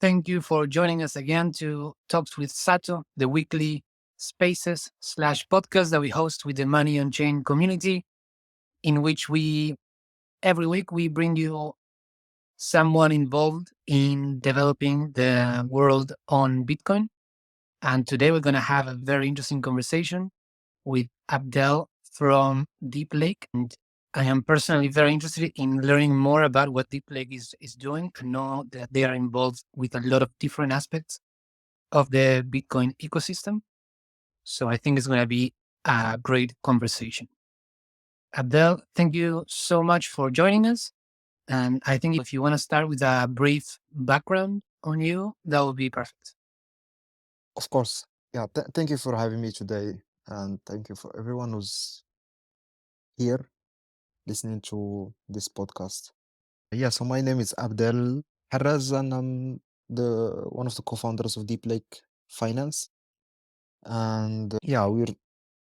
Thank you for joining us again to Talks with Sato, the weekly spaces/podcast that we host with the Money on Chain community, in which every week, we bring you someone involved in developing the world on Bitcoin. And today we're going to have a very interesting conversation with Abdel from Deep Lake. And I am personally very interested in learning more about what Deep Lake is doing. I know that they are involved with a lot of different aspects of the Bitcoin ecosystem. So I think it's going to be a great conversation. Abdel, thank you so much for joining us. And I think if you want to start with a brief background on you, that would be perfect. Of course. Yeah, thank you for having me today. And thank you for everyone who's here listening to this podcast. Yeah, so my name is Abdel Harz, and I'm the one of the co-founders of Deep Lake Finance. And yeah, we're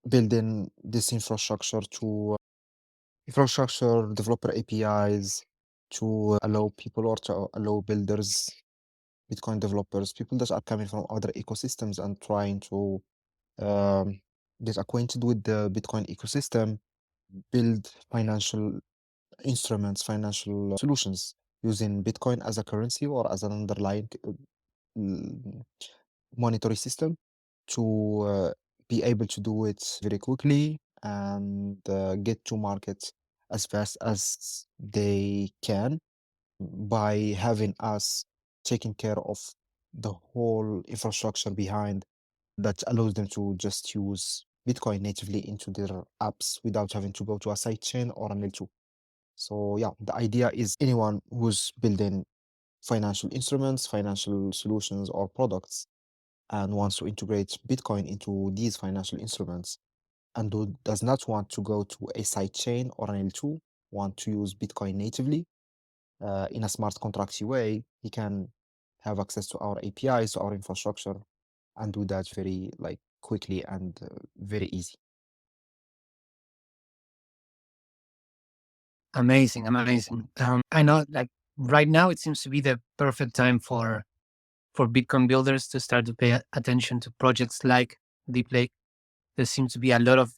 building this infrastructure to infrastructure developer APIs to allow people or to allow builders, Bitcoin developers, people that are coming from other ecosystems and trying to um, get acquainted with the Bitcoin ecosystem, build financial instruments, financial solutions using Bitcoin as a currency or as an underlying mm, monetary system to be able to do it very quickly and get to market as fast as they can by having us taking care of the whole infrastructure behind that allows them to just use Bitcoin natively into their apps without having to go to a sidechain or an L2. So yeah, the idea is anyone who's building financial instruments, financial solutions or products and wants to integrate Bitcoin into these financial instruments and does not want to go to a sidechain or an L2, want to use Bitcoin natively in a smart contracty way, he can have access to our APIs, to our infrastructure, and do that very quickly and very easy. Amazing, amazing. I know, like right now, it seems to be the perfect time for Bitcoin builders to start to pay attention to projects like Deep Lake. There seems to be a lot of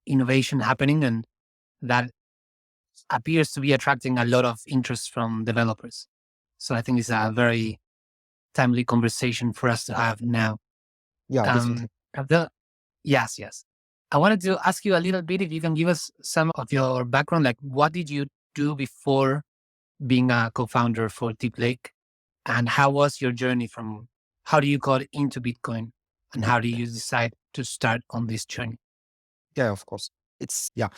innovation happening, and that appears to be attracting a lot of interest from developers. So I think it's a very timely conversation for us to have now. Yeah, definitely. Abdel, yes, yes. I wanted to ask you a little bit if you can give us some of your background, like what did you do before being a co-founder for Deep Lake, and how was your journey from how do you got into Bitcoin, and how do you decide to start on this journey? Yeah, of course. Yeah,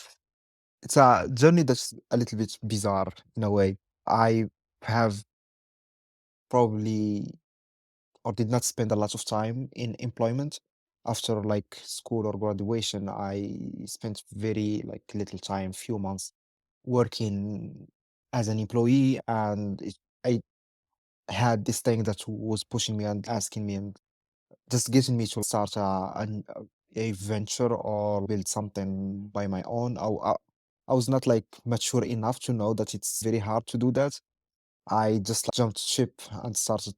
it's a journey that's a little bit bizarre in a way. I have probably or did not spend a lot of time in employment after school or graduation. I spent very little time, few months working as an employee, and I had this thing that was pushing me and asking me and just getting me to start a venture or build something by my own. I was not mature enough to know that it's very hard to do that. I just jumped ship and started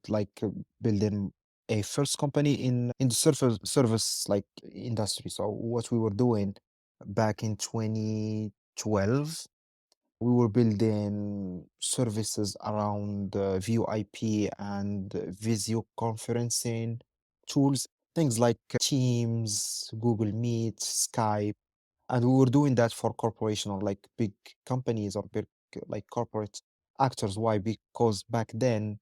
building a first company in the service industry. So what we were doing back in 2012, we were building services around VoIP and video conferencing tools, things like Teams, Google Meet, Skype, and we were doing that for corporation or big companies or big corporate actors. Why? Because back then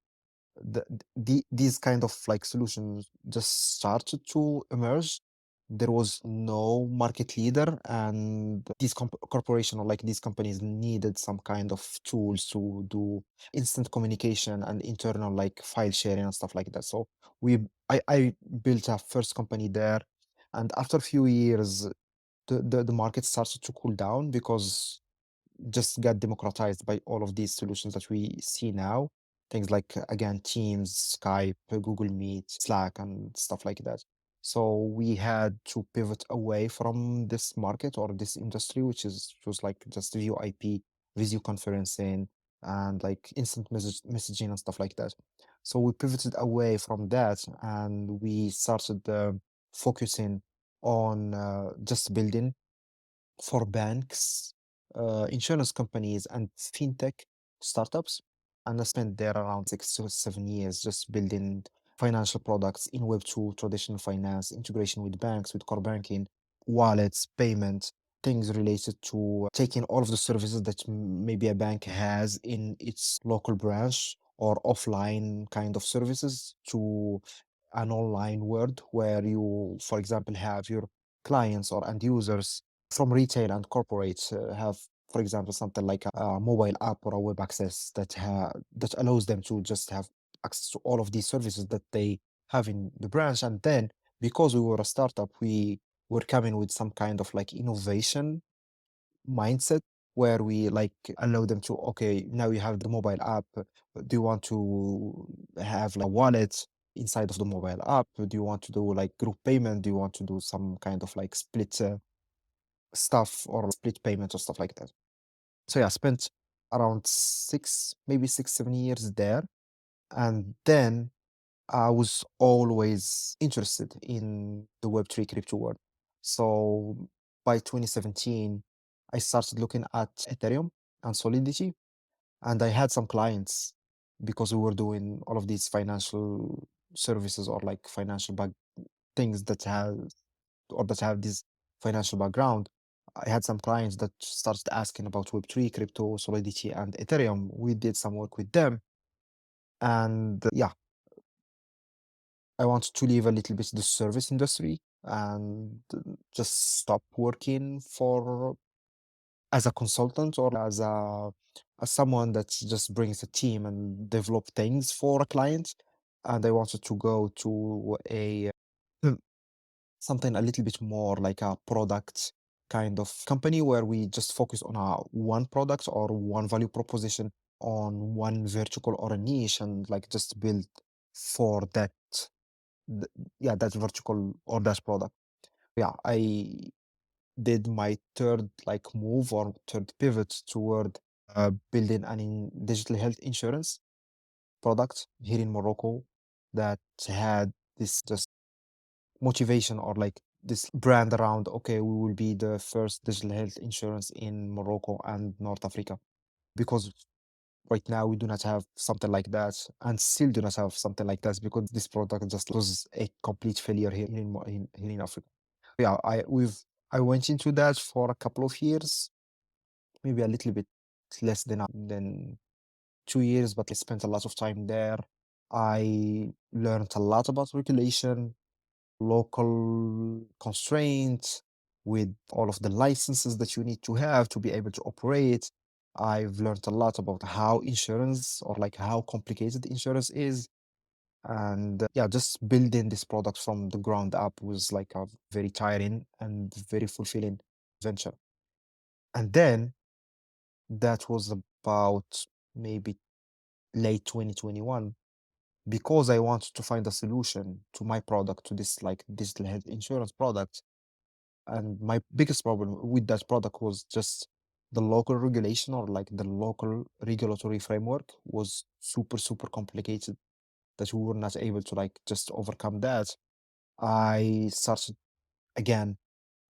these kind of solutions just started to emerge. There was no market leader, and these corporation or these companies needed some kind of tools to do instant communication and internal file sharing and stuff like that. So I built a first company there, and after a few years the market started to cool down because just got democratized by all of these solutions that we see now. Things like, again, Teams, Skype, Google Meet, Slack, and stuff like that. So we had to pivot away from this market or this industry, which was just VoIP, video conferencing, and instant messaging and stuff like that. So we pivoted away from that and we started focusing on just building for banks, insurance companies, and fintech startups. And I spent there around 6 to 7 years just building financial products in Web2, traditional finance, integration with banks, with core banking, wallets, payments, things related to taking all of the services that maybe a bank has in its local branch or offline kind of services to an online world where you, for example, have your clients or end users from retail and corporates have, for example, something like a mobile app or a web access that allows them to just have access to all of these services that they have in the branch. And then, because we were a startup, we were coming with some kind of like innovation mindset where we like allow them to, okay, now you have the mobile app. Do you want to have like a wallet inside of the mobile app? Do you want to do like group payment? Do you want to do some kind of like split stuff or split payment or stuff like that? So yeah, I spent around maybe 6, 7 years there. And then I was always interested in the Web3 crypto world. So by 2017, I started looking at Ethereum and Solidity, and I had some clients because we were doing all of these financial services or like financial things that have this financial background. I had some clients that started asking about Web3, crypto, Solidity, and Ethereum. We did some work with them, and yeah, I wanted to leave a little bit the service industry and just stop working for as a consultant or as someone that just brings a team and develop things for a client. And I wanted to go to a hmm, something a little bit more like a product kind of company where we just focus on a one product or one value proposition on one vertical or a niche and like just build for th- yeah, that vertical or that product. Yeah, I did my third like move or third pivot toward building digital health insurance product here in Morocco that had this just motivation or like this brand around, okay, we will be the first digital health insurance in Morocco and North Africa. Because right now we do not have something like that and still do not have something like that because this product just was a complete failure here in Africa. Yeah, I went into that for a couple of years, maybe a little bit less than 2 years, but I spent a lot of time there. I learned a lot about regulation, local constraints, with all of the licenses that you need to have to be able to operate. I've learned a lot about how insurance or like how complicated insurance is. And yeah, just building this product from the ground up was like a very tiring and very fulfilling venture. And then that was about maybe late 2021 because I wanted to find a solution to my product, to this like digital health insurance product. And my biggest problem with that product was just the local regulation or like the local regulatory framework was super, super complicated that we were not able to like just overcome that. I started again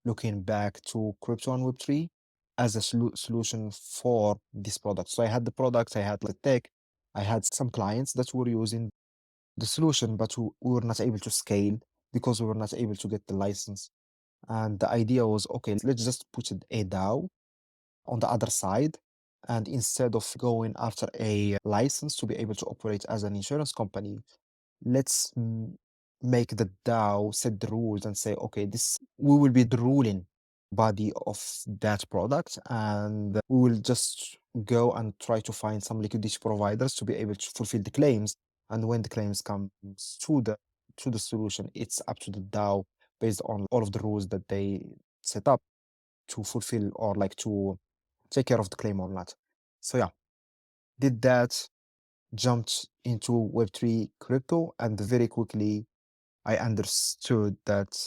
looking back to crypto and Web3 as a solution for this product. So I had the product, I had the tech, I had some clients that were using the solution, but we were not able to scale because we were not able to get the license. And the idea was, okay, let's just put a DAO on the other side. And instead of going after a license to be able to operate as an insurance company, let's make the DAO set the rules and say, okay, this we will be the ruling body of that product, and we will just go and try to find some liquidity providers to be able to fulfill the claims. And when the claims comes to the solution, it's up to the DAO based on all of the rules that they set up to fulfill or like to take care of the claim or not. So yeah, did that, jumped into Web3 crypto, and very quickly I understood that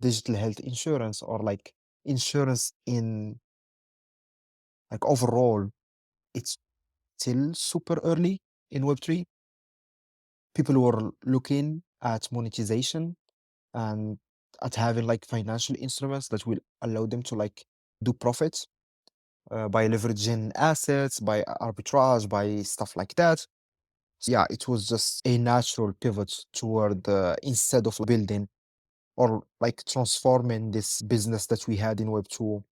digital health insurance or like insurance in like overall, it's still super early in Web3. people were looking at monetization and at having like financial instruments that will allow them to like do profits by leveraging assets, by arbitrage, by stuff like that. Yeah, it was just a natural pivot toward instead of building or like transforming this business that we had in Web2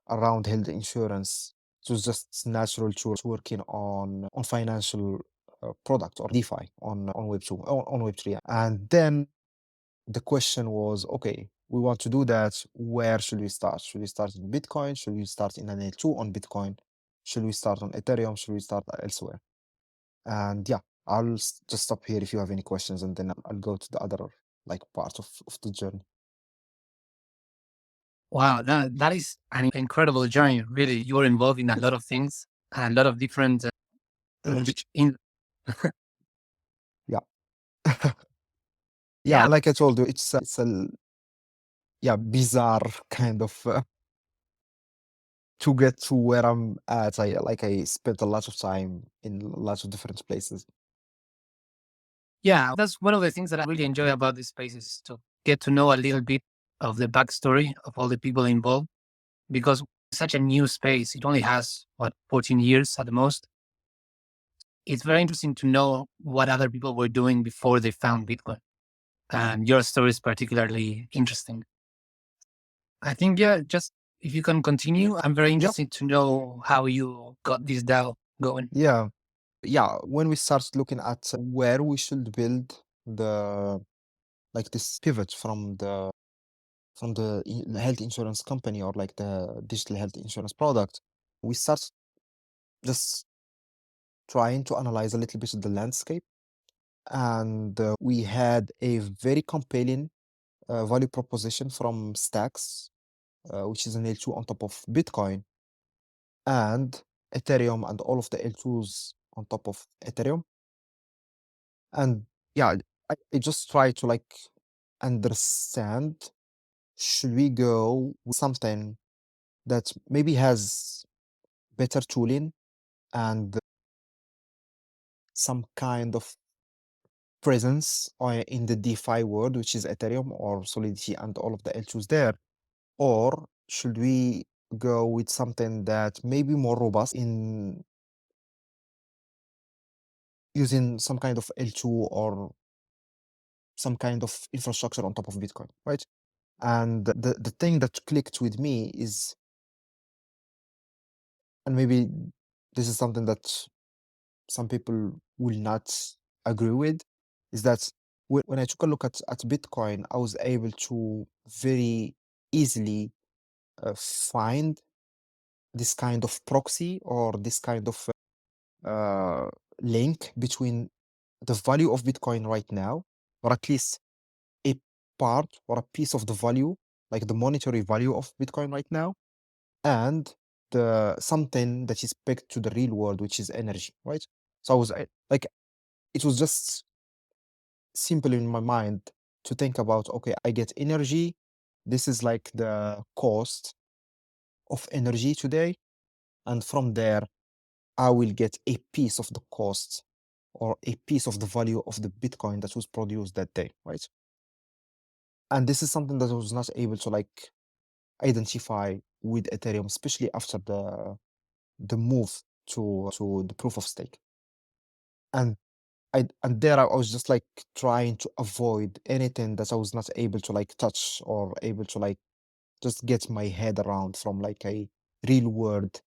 around health insurance. It was just natural to working on financial product or DeFi on Web2 on Web3. And then the question was, okay, we want to do that. Where should we start? Should we start in Bitcoin? Should we start in an L2 on Bitcoin? Should we start on Ethereum? Should we start elsewhere? And yeah, just stop here if you have any questions, and then I'll go to the other like part of the journey. Wow, that is an incredible journey. Really, you were involved in a lot of things, a lot of different in Yeah. Yeah, yeah. like I told you, it's a yeah, bizarre kind of to get to where I'm at. I spent a lot of time in lots of different places. Yeah, that's one of the things that I really enjoy about this space is to get to know a little bit of the backstory of all the people involved because it's such a new space. It only has what 14 years at the most. It's very interesting to know what other people were doing before they found Bitcoin. And your story is particularly interesting. I think, yeah, just if you can continue, I'm very Yeah, interested to know how you got this DAO going. yeah, yeah. When we start looking at where we should build the like this pivot from the health insurance company or like the digital health insurance product, we start just trying to analyze a little bit of the landscape. And we had a very compelling value proposition from Stacks, which is an L2 on top of Bitcoin and Ethereum and all of the L2s on top of Ethereum. And yeah, I just try to like understand, should we go with something that maybe has better tooling and some kind of presence in the DeFi world, which is Ethereum or Solidity and all of the L2s there? Or should we go with something that may be more robust in using some kind of L2 or some kind of infrastructure on top of Bitcoin, right? And the thing that clicked with me is, and maybe this is something that some people will not agree with, is that when I took a look at Bitcoin, I was able to very easily find this kind of proxy or this kind of uh, link between the value of Bitcoin right now, or at least a part or a piece of the value, like the monetary value of Bitcoin right now, and the something that is pegged to the real world, which is energy, right? So I was like, it was just simple in my mind to think about, okay, I get energy. This is like the cost of energy today. And from there, I will get a piece of the cost or a piece of the value of the Bitcoin that was produced that day, right? And this is something that I was not able to like identify with Ethereum, especially after the move to the proof of stake. And and there I was just like trying to avoid anything that I was not able to like touch or able to like just get my head around from like a real world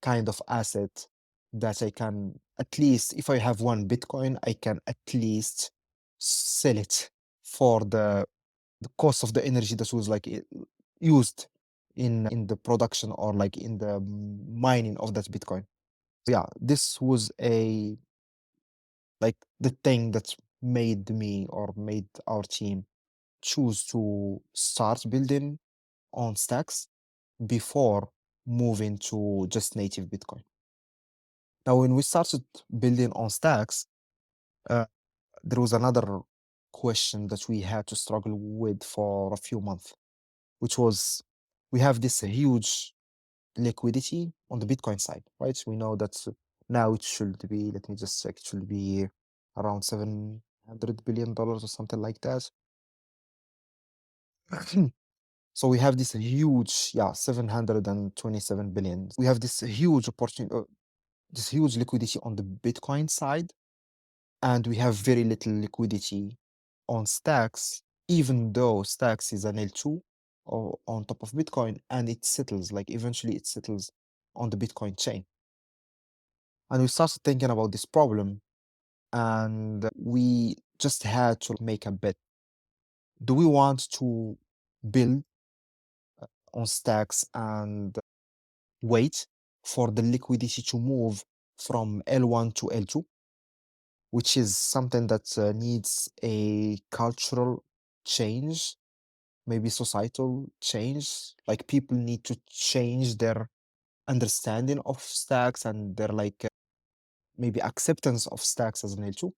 kind of asset that I can at least, if I have one Bitcoin, I can at least sell it for the cost of the energy that was like used in the production or like in the mining of that Bitcoin. Yeah, this was a like the thing that made me or made our team choose to start building on stacks before moving to just native Bitcoin. Now, when we started building on stacks, uh, there was another question that we had to struggle with for a few months, which was we have this huge liquidity on the Bitcoin side, right? We know that now it should be, let me just check, it should be around $700 billion or something like that. So we have this huge, yeah, 727 billion. We have this huge opportunity, this huge liquidity on the Bitcoin side, and we have very little liquidity on Stacks, even though Stacks is an L2 or on top of Bitcoin, and it settles, like eventually it settles on the Bitcoin chain. And we started thinking about this problem, and we just had to make a bet. Do we want to build on Stacks and wait for the liquidity to move from L1 to L2, which is something that needs a cultural change, maybe societal change. Like people need to change their understanding of stacks and their maybe acceptance of stacks as an L2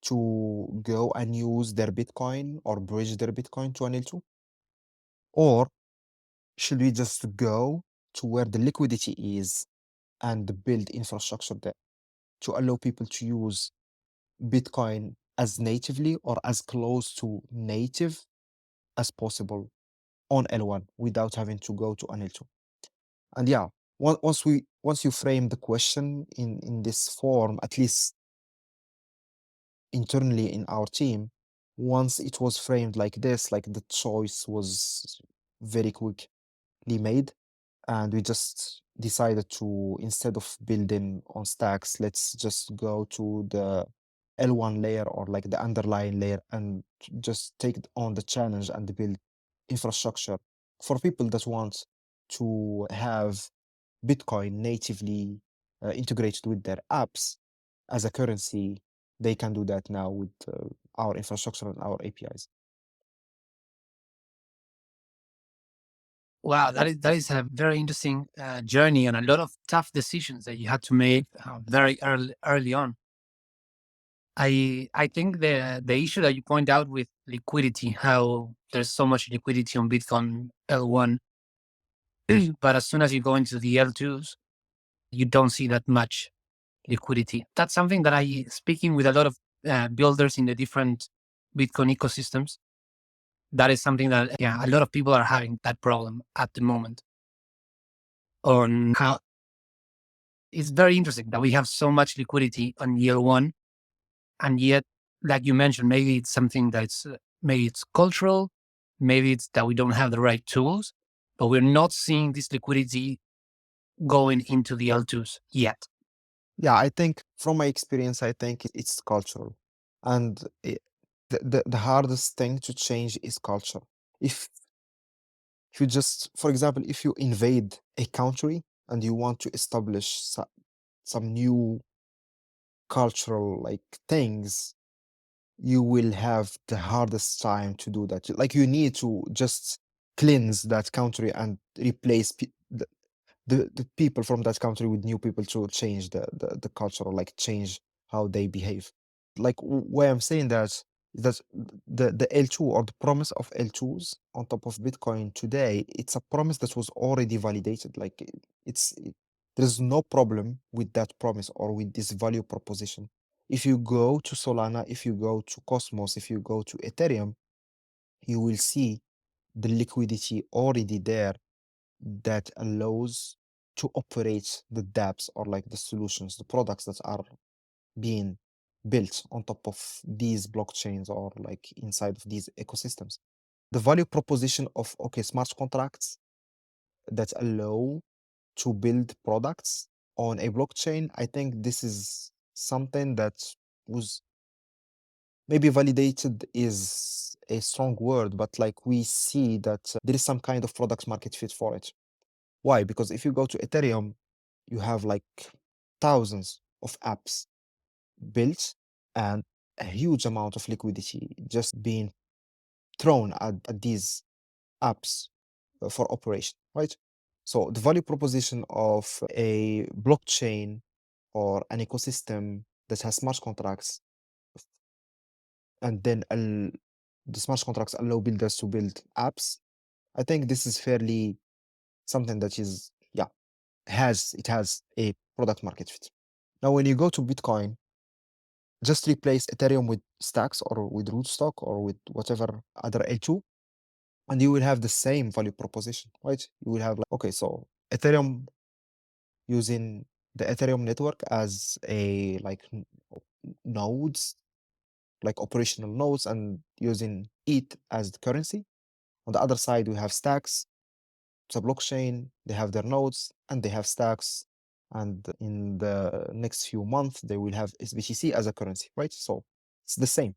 to go and use their Bitcoin or bridge their Bitcoin to an L2? Or should we just go to where the liquidity is and build infrastructure there to allow people to use Bitcoin as natively or as close to native as possible on L1 without having to go to an L2? And yeah, once you frame the question in this form, at least internally in our team, once it was framed like this, like the choice was very quickly made, and we just decided to, instead of building on stacks, let's just go to the L1 layer or like the underlying layer and just take on the challenge and build infrastructure for people that want to have Bitcoin natively integrated with their apps as a currency. They can do that now with our infrastructure and our APIs. Wow, that is a very interesting journey and a lot of tough decisions that you had to make very early on. I think the issue that you point out with liquidity, how there's so much liquidity on Bitcoin L1, but as soon as you go into the L2s, you don't see that much liquidity. That's something that speaking with a lot of builders in the different Bitcoin ecosystems, that is something that, yeah, a lot of people are having that problem at the moment. On how it's very interesting that we have so much liquidity on year one, and yet, like you mentioned, maybe it's something that's maybe it's cultural, maybe it's that we don't have the right tools, but we're not seeing this liquidity going into the L2s yet. Yeah, I think from my experience, I think it's cultural. And the hardest thing to change is culture. If if you just, for example, if you invade a country and you want to establish some new cultural things, you will have the hardest time to do that. Like you need to just cleanse that country and replace the people from that country with new people to change the culture or like change how they behave. Like why I'm saying that is that the L2 or the promise of L2s on top of Bitcoin today, it's a promise that was already validated. Like there's no problem with that promise or with this value proposition. If you go to Solana, if you go to Cosmos, if you go to Ethereum, you will see the liquidity already there that allows to operate the dApps or like the solutions, the products that are being built on top of these blockchains or like inside of these ecosystems. The value proposition of okay, smart contracts that allow to build products on a blockchain, I think this is something that was maybe validated is a strong word, but like we see that there is some kind of product market fit for it. Why? Because if you go to Ethereum, you have like thousands of apps built and a huge amount of liquidity just being thrown at these apps for operation, right? So the value proposition of a blockchain or an ecosystem that has smart contracts and then the smart contracts allow builders to build apps. I think this is fairly something that is, yeah, has a product market fit. Now, when you go to Bitcoin, just replace Ethereum with Stacks or with Rootstock or with whatever other L2, and you will have the same value proposition, right? You will have like, okay, so Ethereum using the Ethereum network as a like nodes, like operational nodes, and using ETH as the currency. On the other side, we have Stacks, it's a blockchain, they have their nodes and they have Stacks. And in the next few months, they will have SBTC as a currency, right? So it's the same.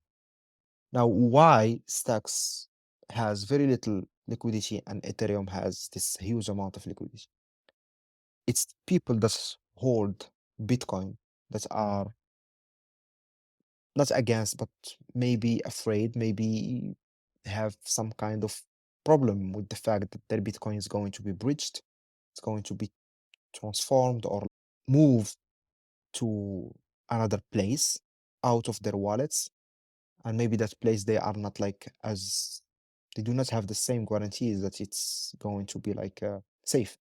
Now, why Stacks has very little liquidity and Ethereum has this huge amount of liquidity? It's people that hold Bitcoin that are not against, but maybe afraid, maybe have some kind of problem with the fact that their Bitcoin is going to be bridged, it's going to be transformed or moved to another place out of their wallets. And maybe that place they are not like as they do not have the same guarantees that it's going to be like safe.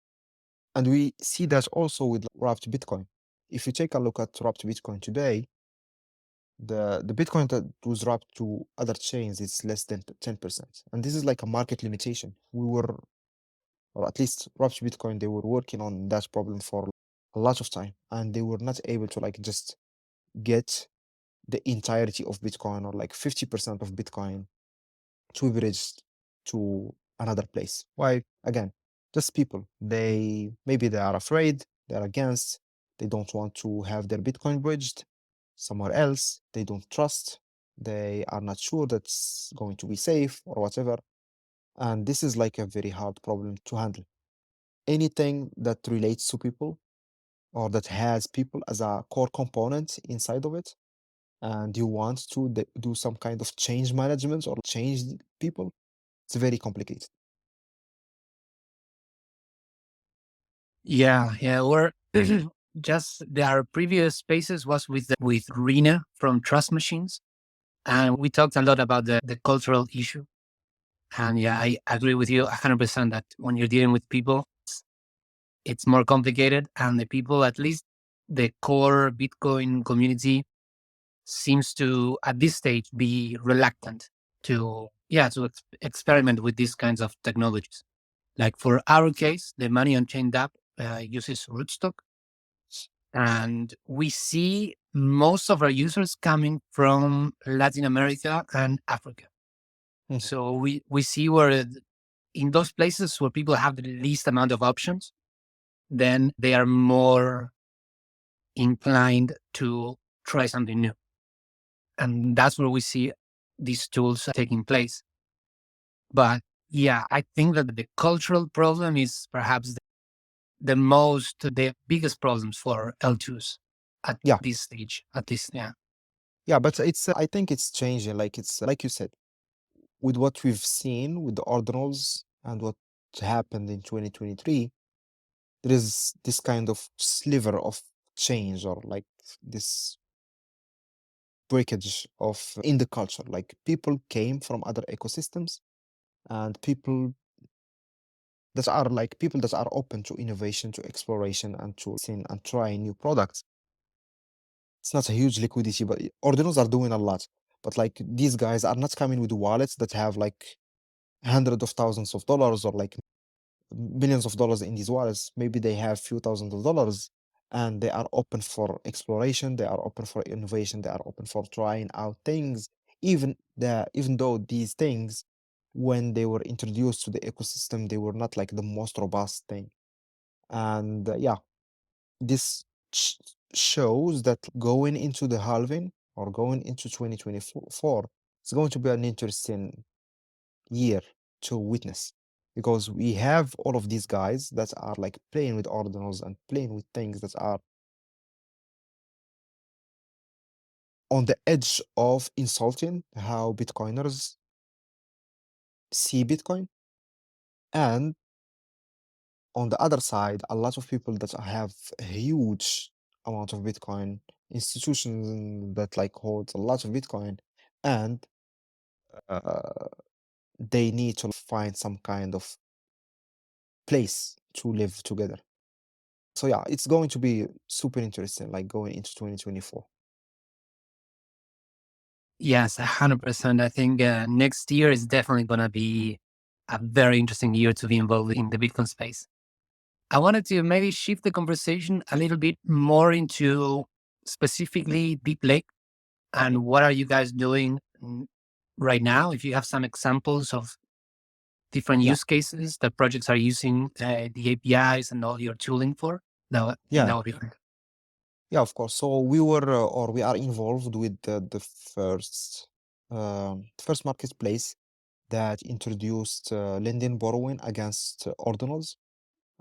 And we see that also with wrapped Bitcoin. If you take a look at wrapped Bitcoin today, the Bitcoin that was wrapped to other chains is less than 10%. And this is like a market limitation. We were, or at least wrapped Bitcoin, they were working on that problem for a lot of time. And they were not able to like just get the entirety of Bitcoin or like 50% of Bitcoin to be bridged to another place. Why? Again, just people. They maybe they are afraid, they're against, they don't want to have their Bitcoin bridged somewhere else, they don't trust, they are not sure that's going to be safe or whatever. And this is like a very hard problem to handle. Anything that relates to people or that has people as a core component inside of it, and you want to do some kind of change management or change people, it's very complicated. Yeah, yeah. Or just our previous spaces was with Rena from Trust Machines, and we talked a lot about the cultural issue. And yeah, I agree with you 100% that when you're dealing with people, it's more complicated. And the people, at least the core Bitcoin community, seems to at this stage be reluctant to experiment with these kinds of technologies. Like for our case, the Money on Chain app uses Rootstock, and we see most of our users coming from Latin America and Africa. Mhm. So we see where in those places where people have the least amount of options, then they are more inclined to try something new. And that's where we see these tools taking place. But yeah, I think that the cultural problem is perhaps the biggest problems for L2s at Yeah, this stage, at least. Yeah. yeah, but it's I think it's changing. Like it's like you said, with what we've seen with the ordinals and what happened in 2023, there is this kind of sliver of change or like this breakage of in the culture. Like people came from other ecosystems and people that are open to innovation, to exploration, and to seeing and trying new products. It's not a huge liquidity, but ordinals are doing a lot. But like these guys are not coming with wallets that have like hundreds of thousands of dollars or like millions of dollars in these wallets. Maybe they have few thousands of dollars and they are open for exploration, they are open for innovation, they are open for trying out things, even though these things, when they were introduced to the ecosystem, they were not like the most robust thing. And yeah, this sh- shows that going into the halving or going into 2024, it's going to be an interesting year to witness because we have all of these guys that are like playing with ordinals and playing with things that are on the edge of insulting how Bitcoiners see Bitcoin. And on the other side, a lot of people that have a huge amount of Bitcoin, institutions that like hold a lot of Bitcoin, and uh, they need to find some kind of place to live together. So yeah, it's going to be super interesting, like going into 2024. Yes, 100%. I think next year is definitely going to be a very interesting year to be involved in the Bitcoin space. I wanted to maybe shift the conversation a little bit more into specifically Deep Lake and what are you guys doing right now? If you have some examples of different Yeah, use cases that projects are using the APIs and all your tooling for, I think yeah, that would be great. yeah, of course. So we were, or we are involved with the first marketplace that introduced lending borrowing against ordinals.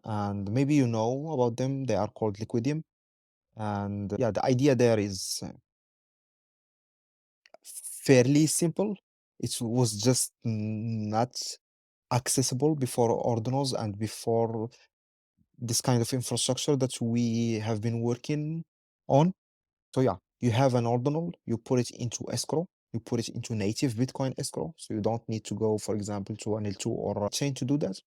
And maybe you know about them. They are called Liquidium. And yeah, the idea there is fairly simple. It was just not accessible before ordinals and before this kind of infrastructure that we have been working on. So yeah, you have an ordinal, you put it into escrow, you put it into native Bitcoin escrow. So you don't need to go, for example, to an L2 or a chain to do that.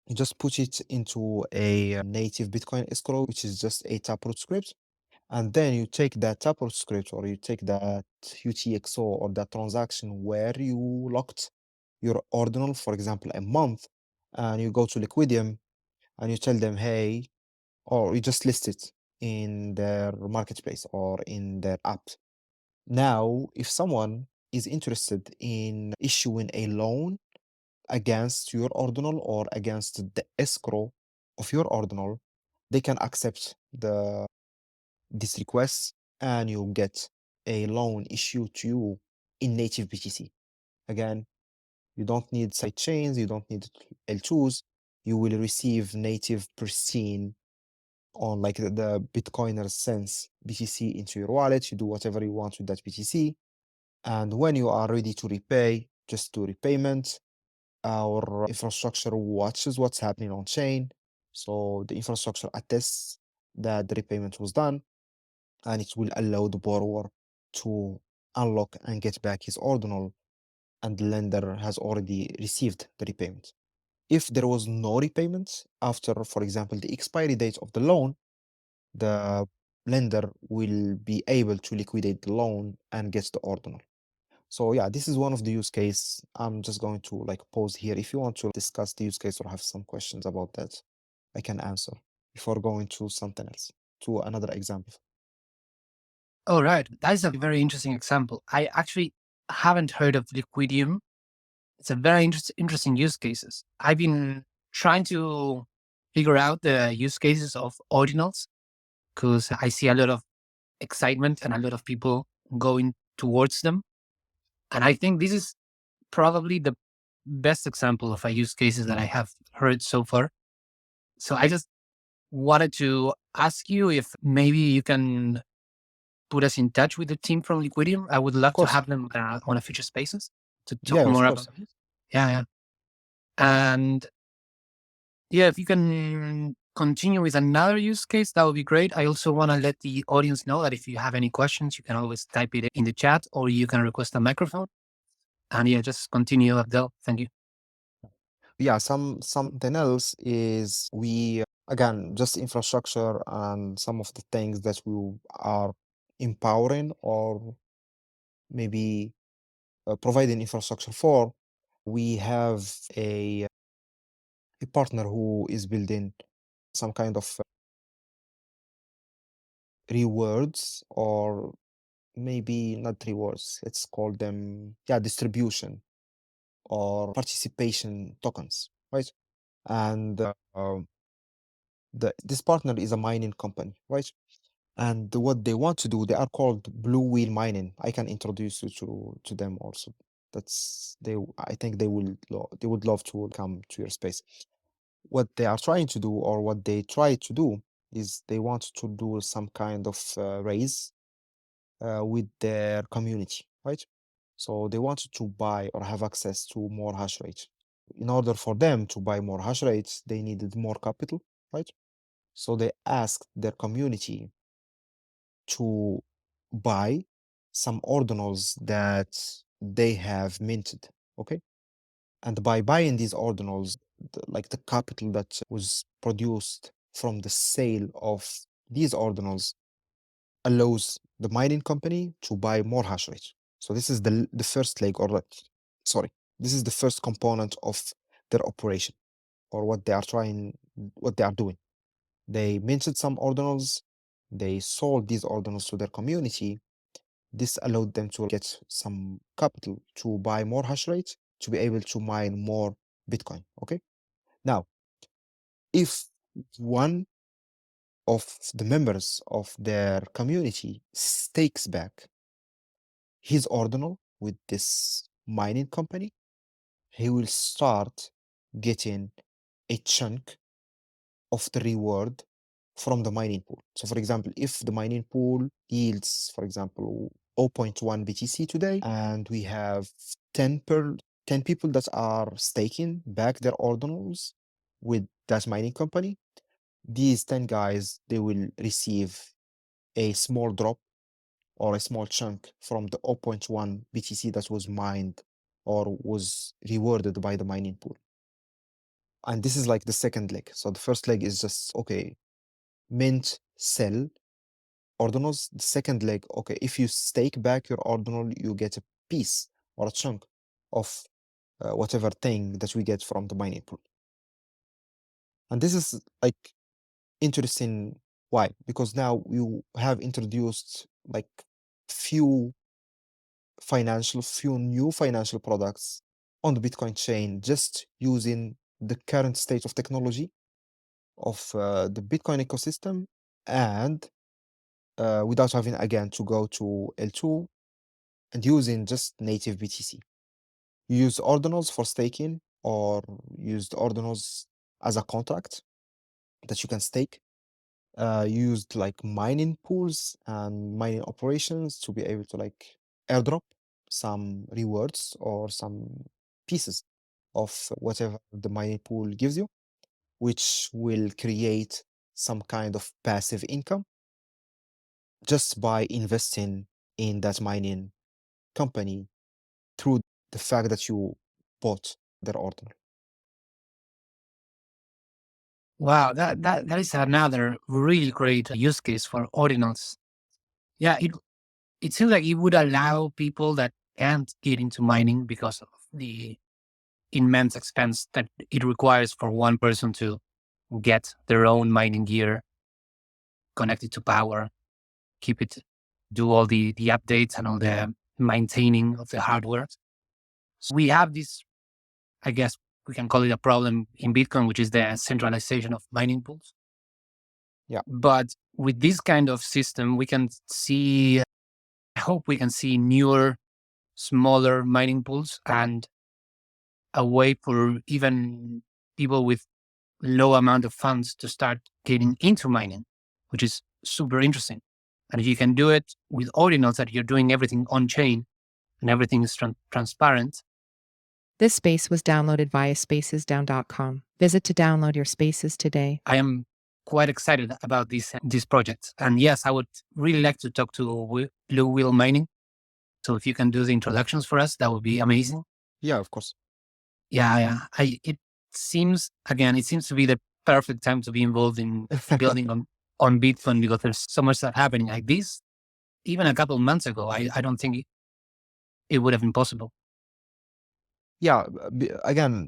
You just put it into a native Bitcoin escrow, which is just a taproot script. And then you take that taproot script or you take that UTXO or that transaction where you locked your ordinal, for example, a month, and you go to Liquidium and you tell them, hey, or you just list it in their marketplace or in their app. Now, if someone is interested in issuing a loan against your ordinal or against the escrow of your ordinal, they can accept this request and you'll get a loan issued to you in native BTC. Again, you don't need side chains, you don't need L2s. You will receive native pristine on like the Bitcoiner sense BTC into your wallet. You do whatever you want with that BTC. And when you are ready to repay, just do repayment. Our infrastructure watches what's happening on chain. So the infrastructure attests that the repayment was done and it will allow the borrower to unlock and get back his ordinal and the lender has already received the repayment. If there was no repayment after, for example, the expiry date of the loan, the lender will be able to liquidate the loan and get the ordinal. So yeah, this is one of the use case. I'm just going to like pause here. If you want to discuss the use case or have some questions about that, I can answer before going to something else, to another example. All right. That is a very interesting example. I actually haven't heard of Liquidium. It's a very interesting use cases. I've been trying to figure out the use cases of ordinals because I see a lot of excitement and a lot of people going towards them. And I think this is probably the best example of a use cases that I have heard so far. So I just wanted to ask you if maybe you can put us in touch with the team from Liquidium. I would Of love to course. have them on a future spaces to Yeah, talk of more course. about this. Yeah, yeah. And yeah, if you can continue with another use case, that would be great. I also want to let the audience know that if you have any questions, you can always type it in the chat or you can request a microphone. And yeah, just continue, Abdel. Thank you. Yeah, something else is we again just infrastructure and some of the things that we are empowering or maybe providing infrastructure for. We have a partner who is building some kind of rewards or maybe not rewards. Let's call them yeah distribution or participation tokens, right? And this partner is a mining company, right? And what they want to do, they are called Blue Whale Mining. I can introduce you to them also. That's they. I think they would love to come to your space. What they are trying to do, or what they try to do, is they want to do some kind of raise with their community, right? So they wanted to buy or have access to more hash rate. In order for them to buy more hash rates, they needed more capital, right? So they asked their community to buy some ordinals that they have minted. Okay. And by buying these ordinals, like the capital that was produced from the sale of these ordinals allows the mining company to buy more hash rate. So this is the first leg, or sorry, this is the first component of their operation, or what they are doing. They minted some ordinals, they sold these ordinals to their community. This allowed them to get some capital to buy more hash rate to be able to mine more Bitcoin. Okay. Now, if one of the members of their community stakes back his ordinal with this mining company, he will start getting a chunk of the reward from the mining pool. So for example, if the mining pool yields, for example, zero point 0.1 BTC today, and we have 10 people that are staking back their ordinals with that mining company, these 10 guys, they will receive a small drop or a small chunk from the zero point 0.1 BTC that was mined or was rewarded by the mining pool. And this is like the second leg. So the first leg is just, okay, mint, sell ordinals. The second leg, okay, if you stake back your ordinal, you get a piece or a chunk of whatever thing that we get from the mining pool. And this is like interesting. Why? Because now you have introduced like few few new financial products on the Bitcoin chain just using the current state of technology of the Bitcoin ecosystem, and without having again to go to L2 and using just native BTC. You use ordinals for staking or use the ordinals as a contract that you can stake. Used like mining pools and mining operations to be able to like airdrop some rewards or some pieces of whatever the mining pool gives you, which will create some kind of passive income just by investing in that mining company through the fact that you bought their order. Wow, that is another really great use case for ordinals. Yeah, it seems like it would allow people that can't get into mining because of the immense expense that it requires for one person to get their own mining gear, connect it to power, keep it, do all the updates and all the maintaining of the hardware. So we have this, I guess we can call it a problem in Bitcoin, which is the centralization of mining pools. Yeah. But with this kind of system, we can see, I hope we can see newer, smaller mining pools and a way for even people with low amount of funds to start getting into mining, which is super interesting. And if you can do it with ordinals that you're doing everything on chain and everything is transparent. This space was downloaded via spacesdown.com. Visit to download your spaces today. I am quite excited about this project. And yes, I would really like to talk to Blue Whale Mining. So if you can do the introductions for us, that would be amazing. Yeah, of course. Yeah. It seems to be the perfect time to be involved in building on Bitcoin because there's so much that happening like this. Even a couple of months ago, I don't think it would have been possible. Yeah, again,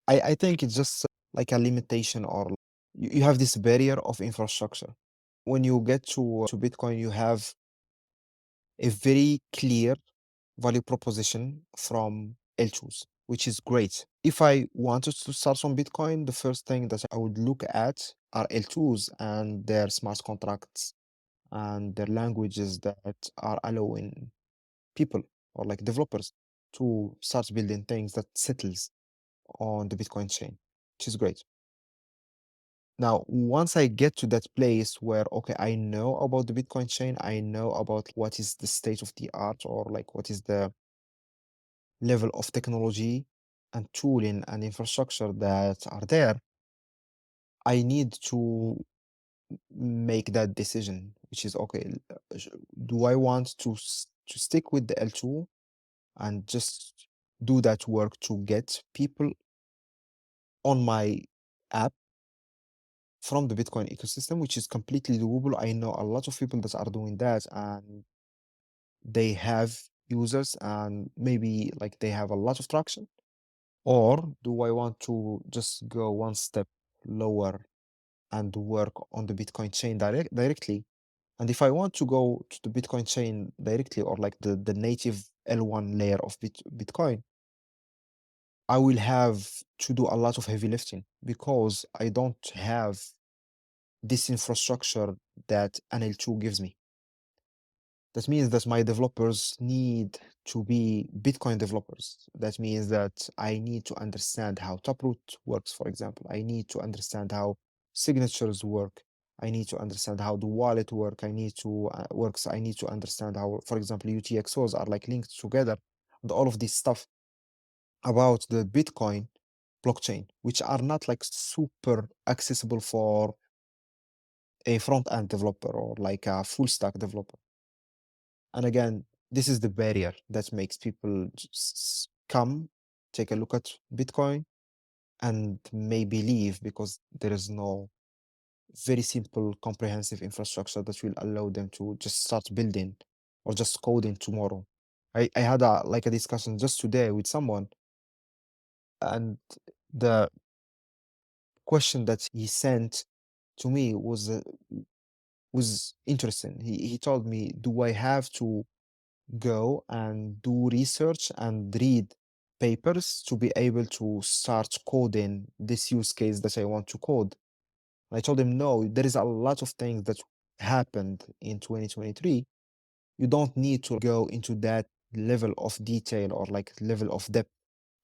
I think it's just like a limitation, or you have this barrier of infrastructure. When you get to Bitcoin, you have a very clear value proposition from L2s, which is great. If I wanted to start on Bitcoin, the first thing that I would look at are L2s and their smart contracts and their languages that are allowing people or like developers to start building things that settles on the Bitcoin chain, which is great. Now, once I get to that place where, okay, I know about the Bitcoin chain, I know about what is the state of the art, or like what is the level of technology and tooling and infrastructure that are there, I need to make that decision, which is, okay, do I want to stick with the L2 and just do that work to get people on my app from the Bitcoin ecosystem, which is completely doable. I know a lot of people that are doing that, and they have users and maybe like they have a lot of traction? Or do I want to just go one step lower and work on the Bitcoin chain directly? And if I want to go to the Bitcoin chain directly or like the native L1 layer of Bitcoin, I will have to do a lot of heavy lifting because I don't have this infrastructure that an L2 gives me. That means that my developers need to be Bitcoin developers. That means that I need to understand how Taproot works, for example. I need to understand how signatures work. I need to understand how the wallet works. I need to understand how, for example, UTXOs are like linked together and all of this stuff about the Bitcoin blockchain, which are not like super accessible for a front-end developer or like a full stack developer. And again, this is the barrier that makes people just come, take a look at Bitcoin, and maybe leave because there is no very simple, comprehensive infrastructure that will allow them to just start building or just coding tomorrow. I had a discussion just today with someone, and the question that he sent to me was interesting. He told me, "Do I have to go and do research and read papers to be able to start coding this use case that I want to code?" I told him, no, there is a lot of things that happened in 2023. You don't need to go into that level of detail or like level of depth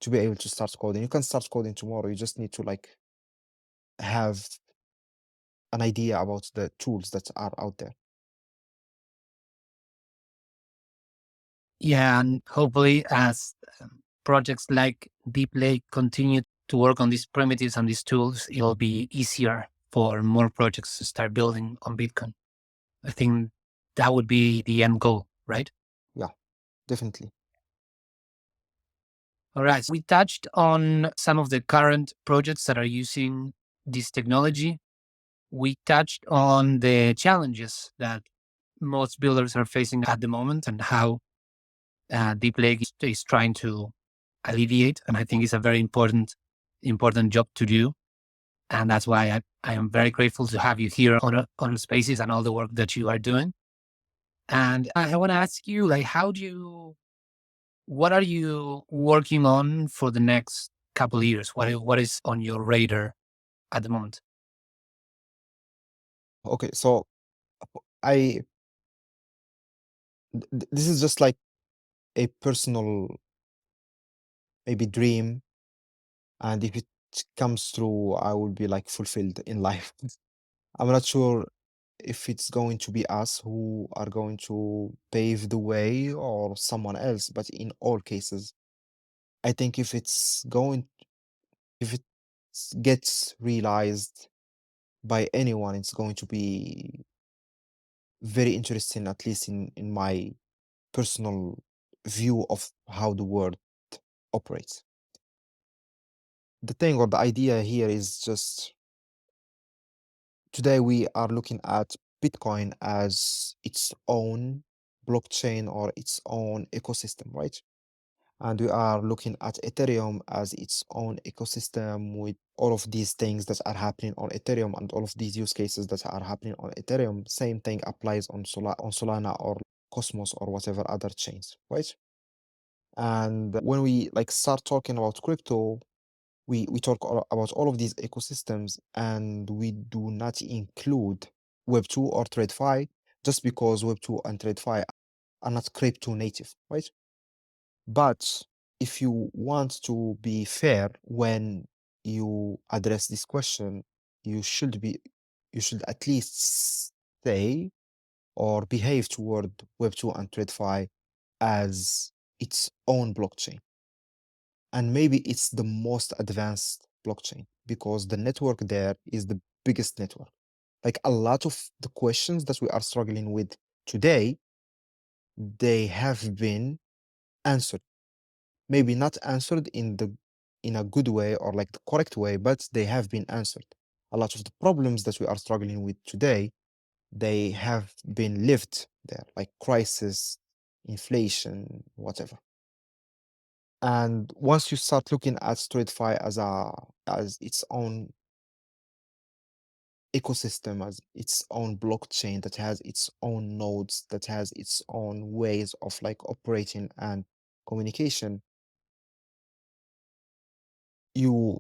to be able to start coding. You can start coding tomorrow. You just need to like have an idea about the tools that are out there. Yeah, and hopefully, as projects like Deep Lake continue to work on these primitives and these tools, it'll be easier for more projects to start building on Bitcoin. I think that would be the end goal, right? Yeah, definitely. All right. So we touched on some of the current projects that are using this technology. We touched on the challenges that most builders are facing at the moment and how Deep Lake is trying to alleviate. And I think it's a very important job to do. And that's why I am very grateful to have you here on Spaces and all the work that you are doing. And I want to ask you, like, what are you working on for the next couple of years? What is on your radar at the moment? Okay, so I this is just like a personal maybe dream, and if it comes true, I will be like fulfilled in life. I'm not sure if it's going to be us who are going to pave the way or someone else, but in all cases, I think if it gets realized by anyone, it's going to be very interesting, at least in my personal view of how the world operates. The thing or the idea here is just today we are looking at Bitcoin as its own blockchain or its own ecosystem, right? And we are looking at Ethereum as its own ecosystem with all of these things that are happening on Ethereum and all of these use cases that are happening on Ethereum. Same thing applies on Solana or Cosmos or whatever other chains, right? And when we like start talking about crypto, we talk about all of these ecosystems and we do not include Web2 or TradeFi just because Web2 and TradeFi are not crypto native, right? But if you want to be fair when you address this question, you should be you should at least say or behave toward Web2 and TradeFi as its own blockchain. And maybe it's the most advanced blockchain because the network there is the biggest network. Like a lot of the questions that we are struggling with today, they have been answered. Maybe not answered in a good way or like the correct way, but they have been answered. A lot of the problems that we are struggling with today, they have been lived there, like crisis, inflation, whatever. And once you start looking at TradeFi as its own ecosystem, as its own blockchain that has its own nodes, that has its own ways of like operating and communication, you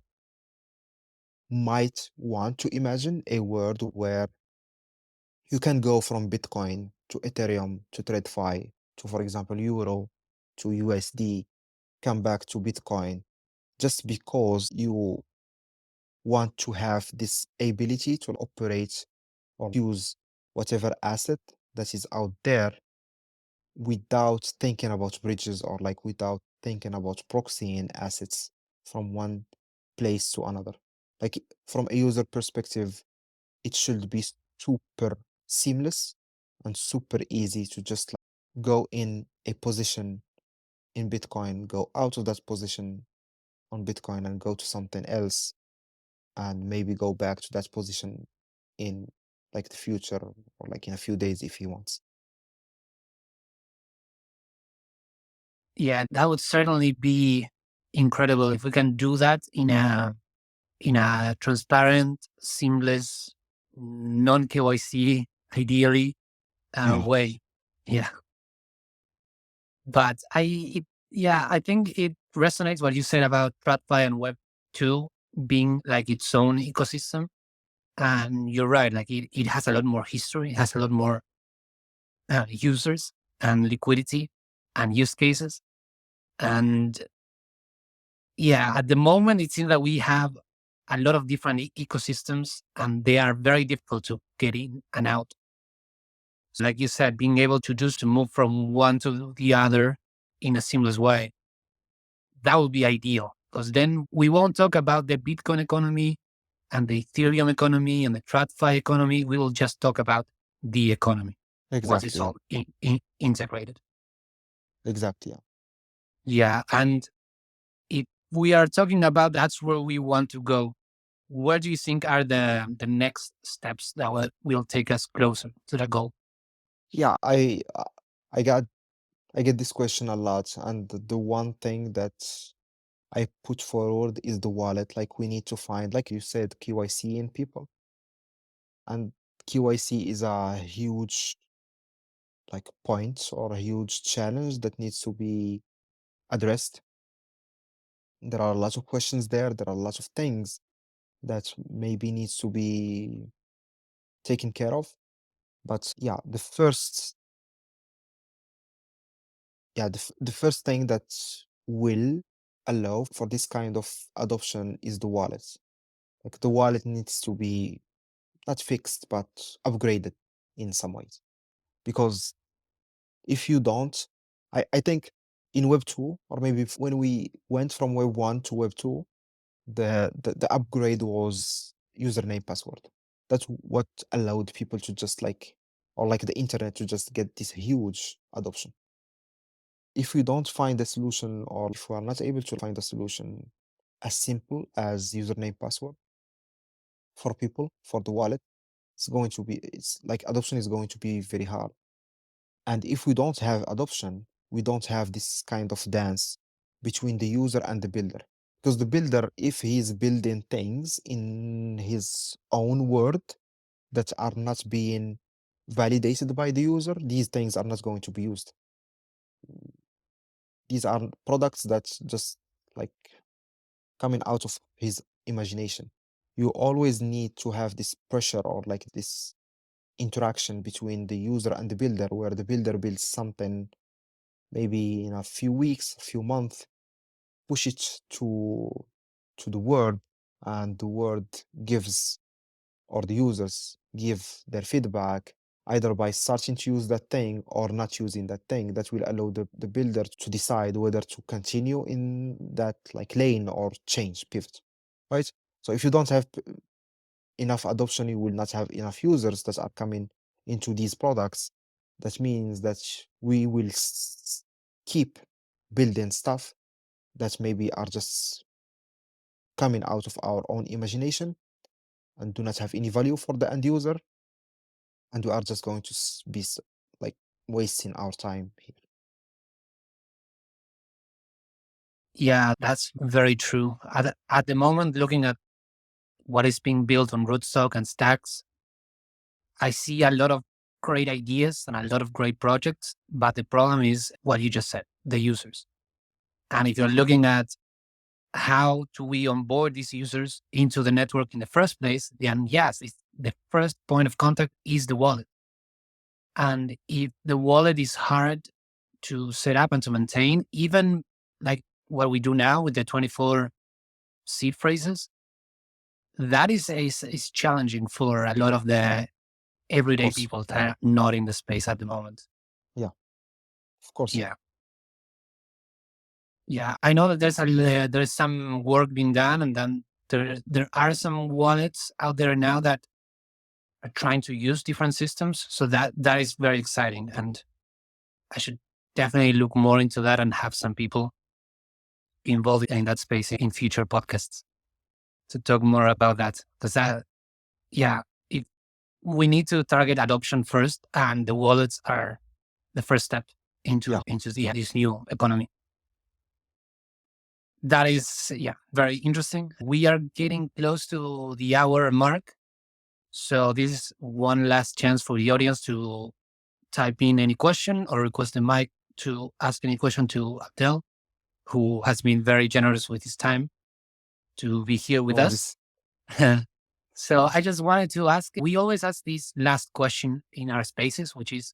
might want to imagine a world where you can go from Bitcoin to Ethereum to TradeFi to, for example, Euro to USD, come back to Bitcoin, just because you want to have this ability to operate or use whatever asset that is out there without thinking about bridges or like without thinking about proxying assets from one place to another. Like from a user perspective, it should be super seamless and super easy to just like go in a position in Bitcoin, go out of that position on Bitcoin and go to something else and maybe go back to that position in like the future or like in a few days if he wants. Yeah, that would certainly be incredible if we can do that in a transparent, seamless, non KYC, ideally Yeah. way. Yeah, but yeah, I think it resonates what you said about TradFi and Web 2 being like its own ecosystem. And you're right, like it has a lot more history, it has a lot more users and liquidity and use cases. And yeah, at the moment, it seems that we have a lot of different ecosystems and they are very difficult to get in and out. So like you said, being able to just to move from one to the other in a seamless way, that would be ideal because then we won't talk about the Bitcoin economy and the Ethereum economy and the TradFi economy. We will just talk about the economy once it's Exactly. Yeah. all integrated. Exactly. Yeah. Yeah. And if we are talking about that's where we want to go, what do you think are the next steps that will take us closer to the goal? Yeah. I got I get this question a lot, and the one thing that I put forward is the wallet. Like we need to find, like you said, KYC in people, and KYC is a huge like point or a huge challenge that needs to be addressed. There are lots of questions there. There are lots of things that maybe needs to be taken care of. But the first thing that will allow for this kind of adoption is the wallet. Like the wallet needs to be not fixed, but upgraded in some ways. Because if you don't, I think in Web 2, or maybe when we went from Web 1 to Web 2, the upgrade was username password. That's what allowed people to just like, or like the internet to just get this huge adoption. If we don't find a solution, or if we are not able to find a solution as simple as username password for people, for the wallet, it's like adoption is going to be very hard. And if we don't have adoption, we don't have this kind of dance between the user and the builder. Because the builder, if he's building things in his own word that are not being validated by the user, these things are not going to be used. These are products that just like coming out of his imagination. You always need to have this pressure or like this interaction between the user and the builder, where the builder builds something maybe in a few weeks, a few months, push it to the world, and the world gives, or the users give their feedback either by starting to use that thing or not using that thing. That will allow the builder to decide whether to continue in that like lane or change, pivot, right? So if you don't have enough adoption, you will not have enough users that are coming into these products. That means that we will keep building stuff that maybe are just coming out of our own imagination and do not have any value for the end user, and we are just going to be like wasting our time here. Yeah, that's very true. At the moment, looking at what is being built on rootstock and stacks, I see a lot of great ideas and a lot of great projects. But the problem is what you just said, the users. And if you're looking at how do we onboard these users into the network in the first place, then yes, the first point of contact is the wallet. And if the wallet is hard to set up and to maintain, even like what we do now with the 24 seed phrases, that is challenging for a lot of the Of everyday course. people that are not in the space at the moment. Yeah, of course. Yeah. Yeah. I know that there's some work being done, and then there are some wallets out there now that are trying to use different systems. So that is very exciting. And I should definitely look more into that and have some people involved in that space in future podcasts to talk more about that. Because yeah, it, we need to target adoption first, and the wallets are the first step Yeah. into this new economy. That is, yeah, very interesting. We are getting close to the hour mark. So this is one last chance for the audience to type in any question or request the mic to ask any question to Abdel, who has been very generous with his time to be here No with us. worries. So I just wanted to ask, we always ask this last question in our spaces, which is,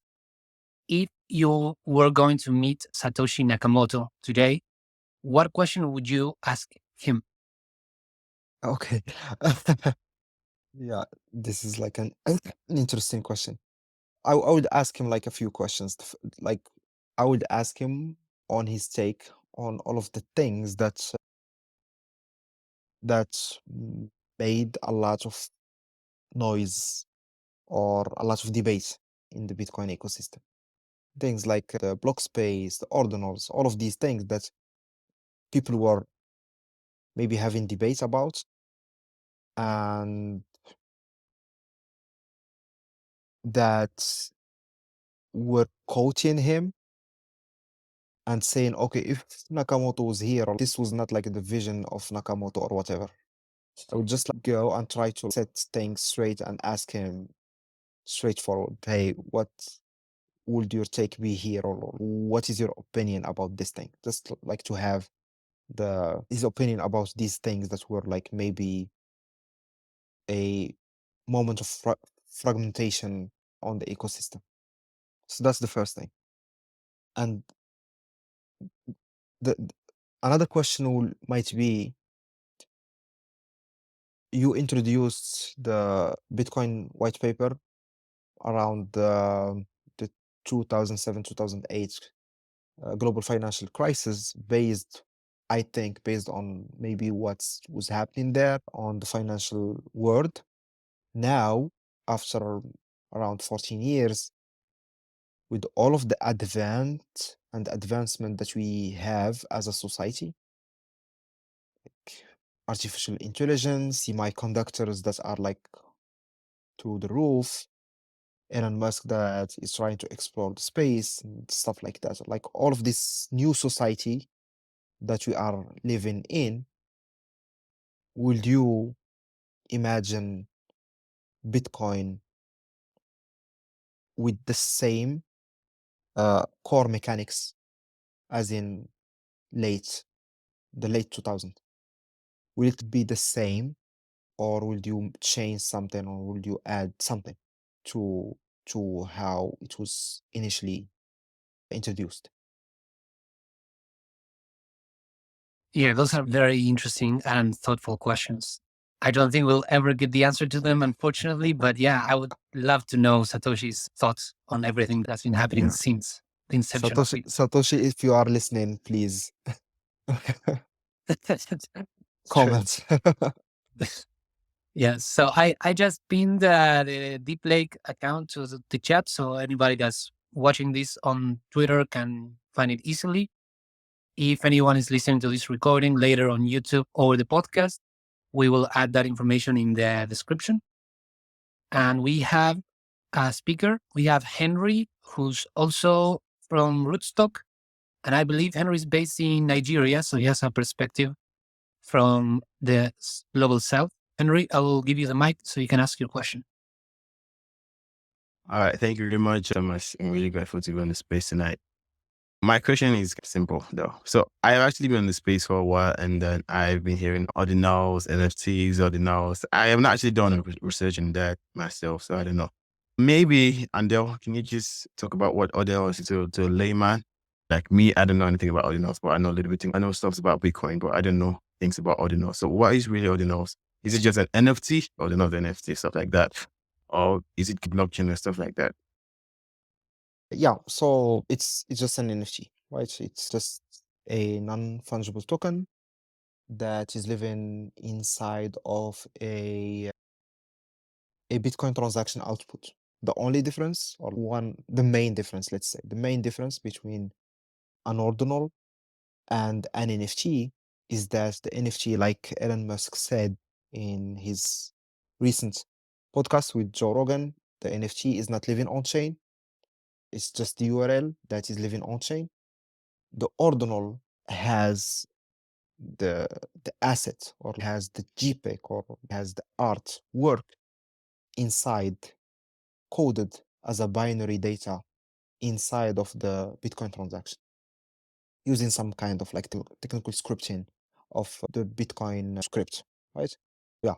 if you were going to meet Satoshi Nakamoto today, what question would you ask him? Okay. Yeah, this is like an interesting question. I would ask him like a few questions. Like, I would ask him on his take on all of the things that made a lot of noise or a lot of debate in the Bitcoin ecosystem. Things like the block space, the ordinals, all of these things that people were maybe having debates about, and that were quoting him and saying, okay, if Nakamoto was here, or this was not like the vision of Nakamoto or whatever, I would just like go and try to set things straight and ask him straightforward, hey, what would your take be here, or what is your opinion about this thing? Just like to have his opinion about these things that were like maybe a moment of fragmentation on the ecosystem. So that's the first thing. And the another question might be, you introduced the Bitcoin white paper around the 2007 2008 global financial crisis, I think, based on maybe what was happening there on the financial world. Now, after around 14 years, with all of the advancement that we have as a society, like artificial intelligence, semiconductors that are like to the roof, Elon Musk that is trying to explore the space and stuff like that. Like all of this new society that we are living in, would you imagine Bitcoin with the same core mechanics as in the late 2000? Will it be the same, or will you change something, or will you add something to how it was initially introduced? Yeah, those are very interesting and thoughtful questions. I don't think we'll ever get the answer to them, unfortunately. But yeah, I would love to know Satoshi's thoughts on everything that's been happening since the inception of Satoshi, if you are listening, please it. True. comment. Yeah. So I just pinned the Deep Lake account to the chat, so anybody that's watching this on Twitter can find it easily. If anyone is listening to this recording later on YouTube or the podcast, we will add that information in the description. And we have a speaker. We have Henry, who's also from Rootstock. And I believe Henry is based in Nigeria, so he has a perspective from the global south. Henry, I will give you the mic so you can ask your question. All right, thank you very much. I'm really grateful to be on the space tonight. My question is simple though. So I've actually been in the space for a while, and then I've been hearing ordinals, NFTs, ordinals. I have not actually done research in that myself, so I don't know. Maybe, Andel, can you just talk about what ordinals is to a layman? Like me, I don't know anything about ordinals, but I know a little bit. I know stuff about Bitcoin, but I don't know things about ordinals. So what is really ordinals? Is it just an NFT or not NFT, stuff like that? Or is it blockchain and stuff like that? Yeah, so it's just an NFT, right? It's just a non-fungible token that is living inside of a Bitcoin transaction output. The only difference, or the main difference, let's say, the main difference between an ordinal and an NFT is that the NFT, like Elon Musk said in his recent podcast with Joe Rogan, the NFT is not living on chain. It's just the URL that is living on chain. The ordinal has the asset, or has the JPEG, or has the art work inside, coded as a binary data inside of the Bitcoin transaction using some kind of like technical scripting of the Bitcoin script, right? Yeah.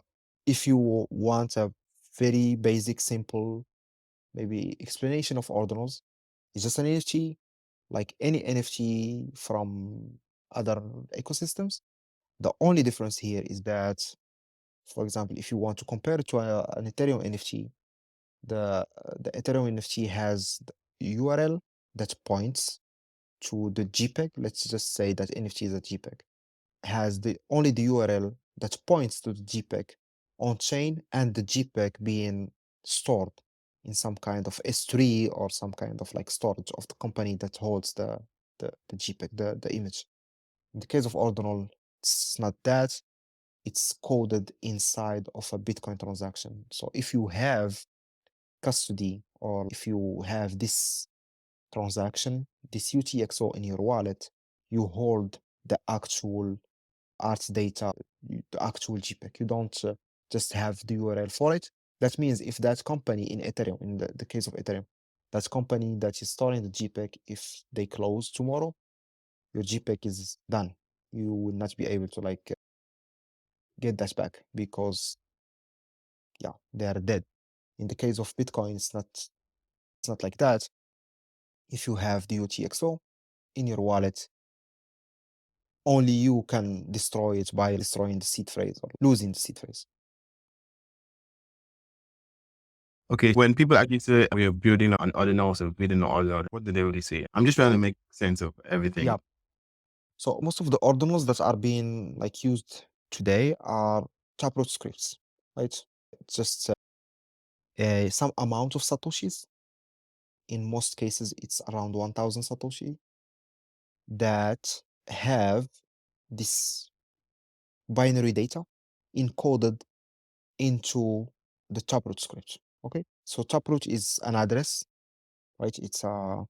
If you want a very basic, simple, maybe explanation of ordinals, it's just an NFT, like any NFT from other ecosystems. The only difference here is that, for example, if you want to compare it to an Ethereum NFT, the Ethereum NFT has the URL that points to the JPEG. Let's just say that NFT is a JPEG. Has only the URL that points to the JPEG on chain, and the JPEG being stored in some kind of S3 or some kind of like storage of the company that holds the JPEG, the image. In the case of ordinal, it's not that. It's coded inside of a Bitcoin transaction. So if you have custody, or if you have this transaction, this UTXO in your wallet, you hold the actual art data, the actual JPEG. You don't just have the URL for it. That means if that company in Ethereum, in the case of Ethereum, that company that is storing the JPEG, if they close tomorrow, your JPEG is done. You will not be able to like get that back, because yeah, they are dead. In the case of Bitcoin, it's not like that. If you have the UTXO in your wallet, only you can destroy it by destroying the seed phrase or losing the seed phrase. Okay, when people actually say we are building on ordinals or building on ordinal, what do they really say? I'm just trying to make sense of everything. Yeah. So most of the ordinals that are being like used today are taproot scripts, right? It's just some amount of satoshis. In most cases, it's around 1,000 satoshi that have this binary data encoded into the taproot script. Okay, so taproot is an address, right? It's a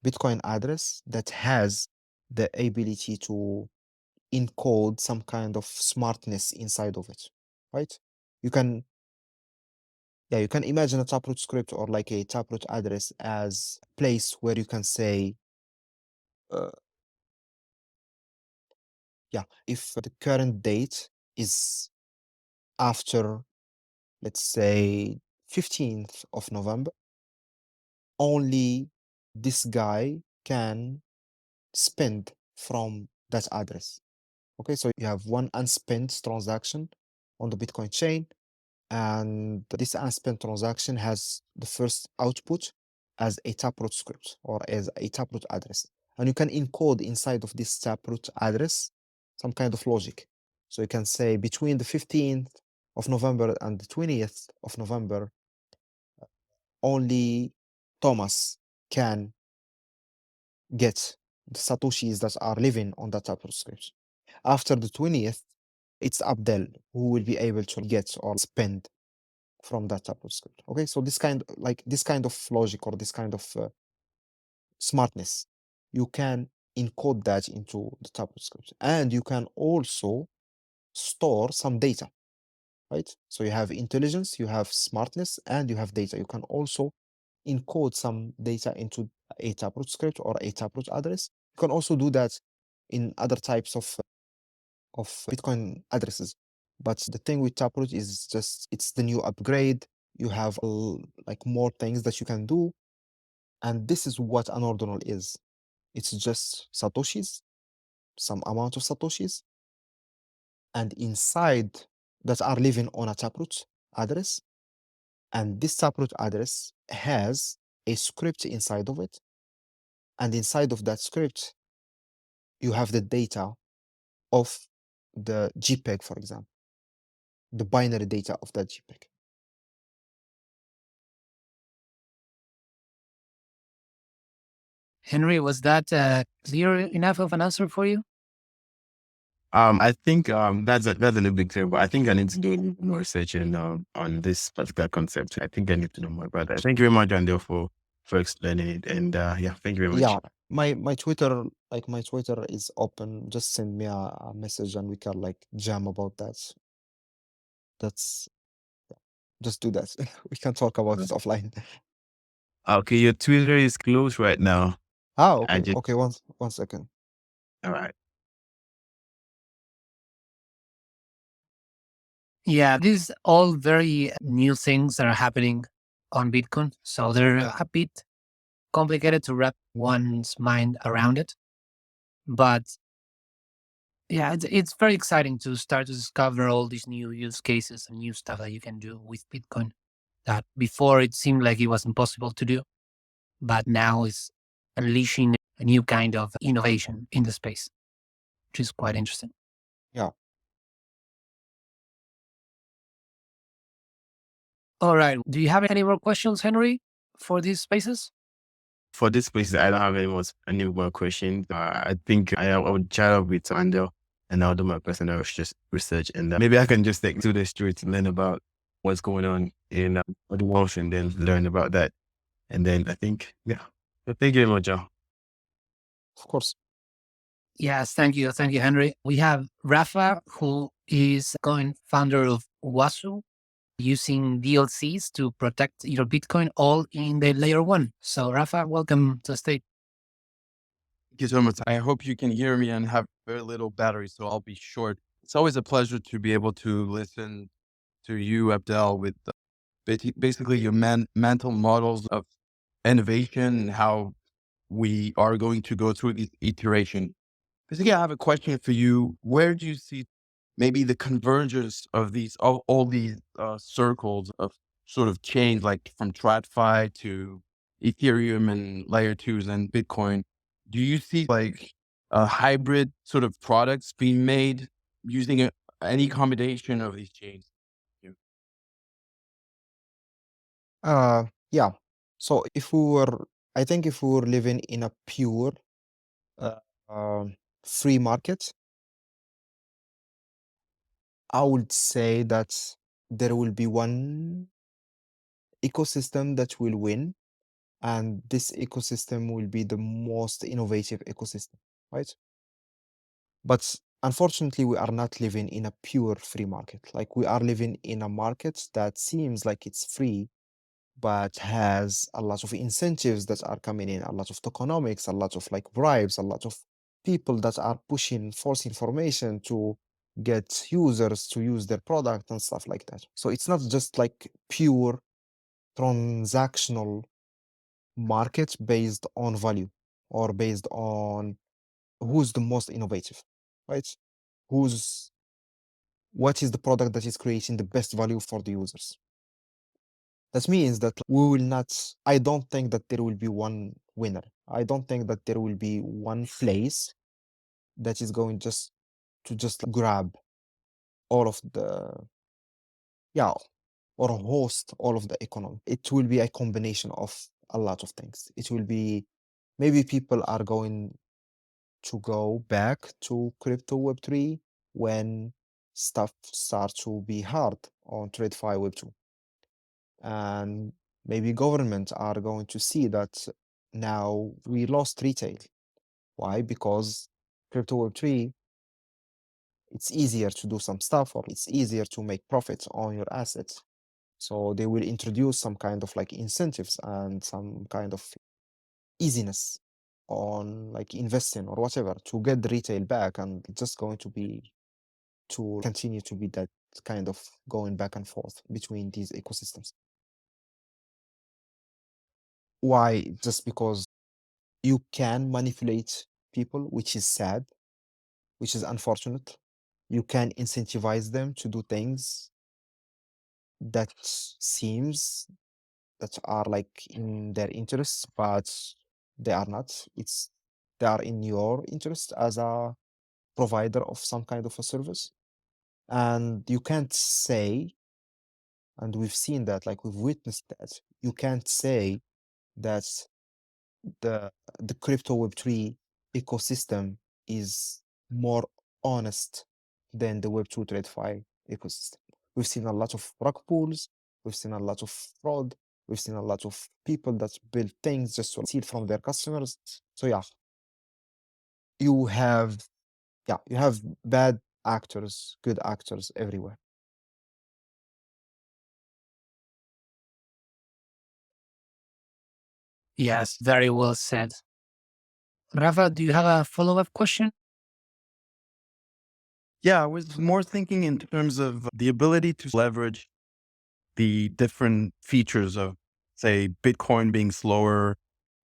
Bitcoin address that has the ability to encode some kind of smartness inside of it, right? You can, yeah, you can imagine a taproot script or like a taproot address as a place where you can say, uh, yeah, if the current date is after, let's say, 15th of November, only this guy can spend from that address. Okay, so you have one unspent transaction on the Bitcoin chain, and this unspent transaction has the first output as a taproot script or as a taproot address. And you can encode inside of this taproot address some kind of logic. So you can say between the 15th of November and the 20th of November, only Thomas can get the satoshis that are living on that taproot script. After the 20th, it's Abdel who will be able to get or spend from that taproot script. Okay, so this kind of logic, or this kind of smartness, you can encode that into the Taproot script. And you can also store some data, right? So you have intelligence, you have smartness, and you have data. You can also encode some data into a Taproot script or a Taproot address. You can also do that in other types of Bitcoin addresses. But the thing with Taproot is just it's the new upgrade. You have like more things that you can do. And this is what an ordinal is. It's just Satoshis, some amount of Satoshis, and inside that are living on a Taproot address. And this Taproot address has a script inside of it. And inside of that script, you have the data of the JPEG, for example, the binary data of that JPEG. Henry, was that clear enough of an answer for you? I think that's a little bit clear, but I think I need to do more research on this particular concept. I think I need to know more about that. Thank you very much, Andel, for explaining it. And yeah, thank you very much. Yeah, my Twitter, like my Twitter is open. Just send me a message and we can like jam about that. That's just do that. We can talk about it offline. Okay, your Twitter is closed right now. Ah, I okay. just Okay, one second. all right. Yeah, these all very new things that are happening on Bitcoin. So they're a bit complicated to wrap one's mind around it. But yeah, it's very exciting to start to discover all these new use cases and new stuff that you can do with Bitcoin that before it seemed like it was impossible to do, but now is unleashing a new kind of innovation in the space, which is quite interesting. Yeah. All right. Do you have any more questions, Henry, for these spaces? For this space, I don't have any more questions. I think I would chat up with Andel and I'll do my personal research. And maybe I can just take to the streets and learn about what's going on in the world and then learn about that. And then I think, yeah. So thank you very much, John. Of course. Yes, thank you. Thank you, Henry. We have Rafa, who is founder of Wasu, using DLCs to protect your Bitcoin all in the layer one. So Rafa, welcome to the stage. Thank you so much. I hope you can hear me and have very little battery, so I'll be short. It's always a pleasure to be able to listen to you, Abdel, with basically your mental models of innovation and how we are going to go through this iteration. Basically, I have a question for you. Where do you see maybe the convergence of all these circles of sort of change, like from TradFi to Ethereum and layer twos and Bitcoin? Do you see like a hybrid sort of products being made using any combination of these chains? Yeah. Yeah. So I think if we were living in a pure uh, free market, I would say that there will be one ecosystem that will win, and this ecosystem will be the most innovative ecosystem, right? But unfortunately, we are not living in a pure free market. Like we are living in a market that seems like it's free, but has a lot of incentives that are coming in, a lot of tokenomics, a lot of like bribes, a lot of people that are pushing false information to get users to use their product and stuff like that. So it's not just like pure transactional market based on value or based on who's the most innovative, right? Who's what is the product that is creating the best value for the users? That means that we will not, I don't think that there will be one winner. I don't think that there will be one place that is going just grab all of the, yeah, or host all of the economy. It will be a combination of a lot of things. It will be maybe people are going to go back to crypto Web3 when stuff starts to be hard on TradeFi Web2. And maybe governments are going to see that now we lost retail. Why? Because crypto Web3, it's easier to do some stuff, or it's easier to make profits on your assets. So they will introduce some kind of like incentives and some kind of easiness on like investing or whatever to get the retail back, and it's just going to be to continue to be that kind of going back and forth between these ecosystems. Why? Just because you can manipulate people, which is sad, which is unfortunate. You can incentivize them to do things that seems that are like in their interests, but they are not. They are in your interest as a provider of some kind of a service. And you can't say, and we've seen that, like we've witnessed that, you can't say that the crypto Web3 ecosystem is more honest than the Web2 TradeFi ecosystem. We've seen a lot of rug pulls, we've seen a lot of fraud, we've seen a lot of people that build things just to steal from their customers. So you have you have bad actors, good actors everywhere. Yes, very well said. Rafa, do you have a follow-up question? Yeah, I was more thinking in terms of the ability to leverage the different features of, say, Bitcoin being slower,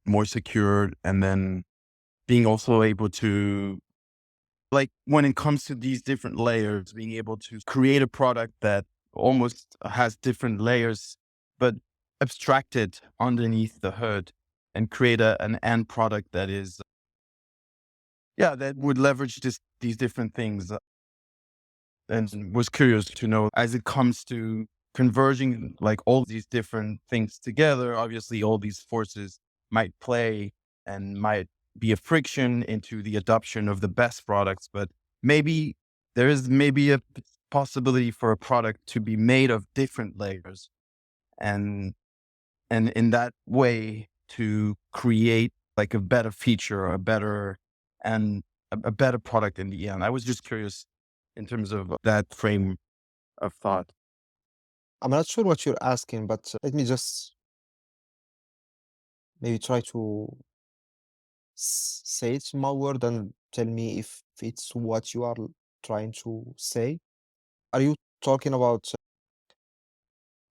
more secured, and then being also able to, like, when it comes to these different layers, being able to create a product that almost has different layers, but abstracted underneath the hood and create an end product that is, that would leverage these different things. And was curious to know, as it comes to converging like all these different things together, obviously all these forces might play and might be a friction into the adoption of the best products, but maybe there is maybe a possibility for a product to be made of different layers, and in that way to create like a better feature, a better and a better product in the end. I was just curious in terms of that frame of thought. I'm not sure what you're asking, but let me just maybe try to say it in my word and tell me if it's what you are trying to say. Are you talking about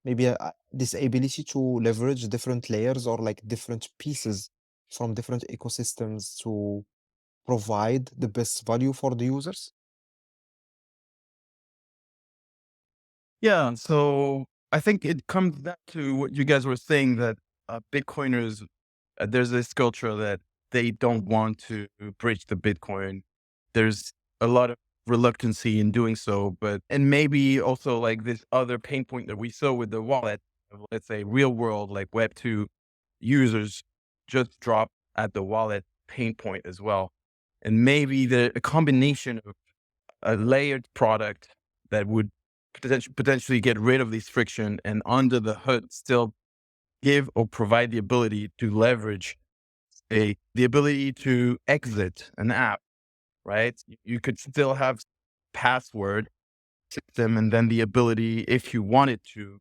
maybe this ability to leverage different layers or like different pieces from different ecosystems to provide the best value for the users? Yeah, so I think it comes back to what you guys were saying, that Bitcoiners, there's this culture that they don't want to bridge the Bitcoin. There's a lot of reluctancy in doing so, and maybe also like this other pain point that we saw with the wallet, of, let's say, real world, like Web2 users just drop at the wallet pain point as well. And maybe a combination of a layered product that would potentially get rid of this friction and under the hood still give or provide the ability to leverage the ability to exit an app, right? You could still have password system, and then the ability, if you wanted to,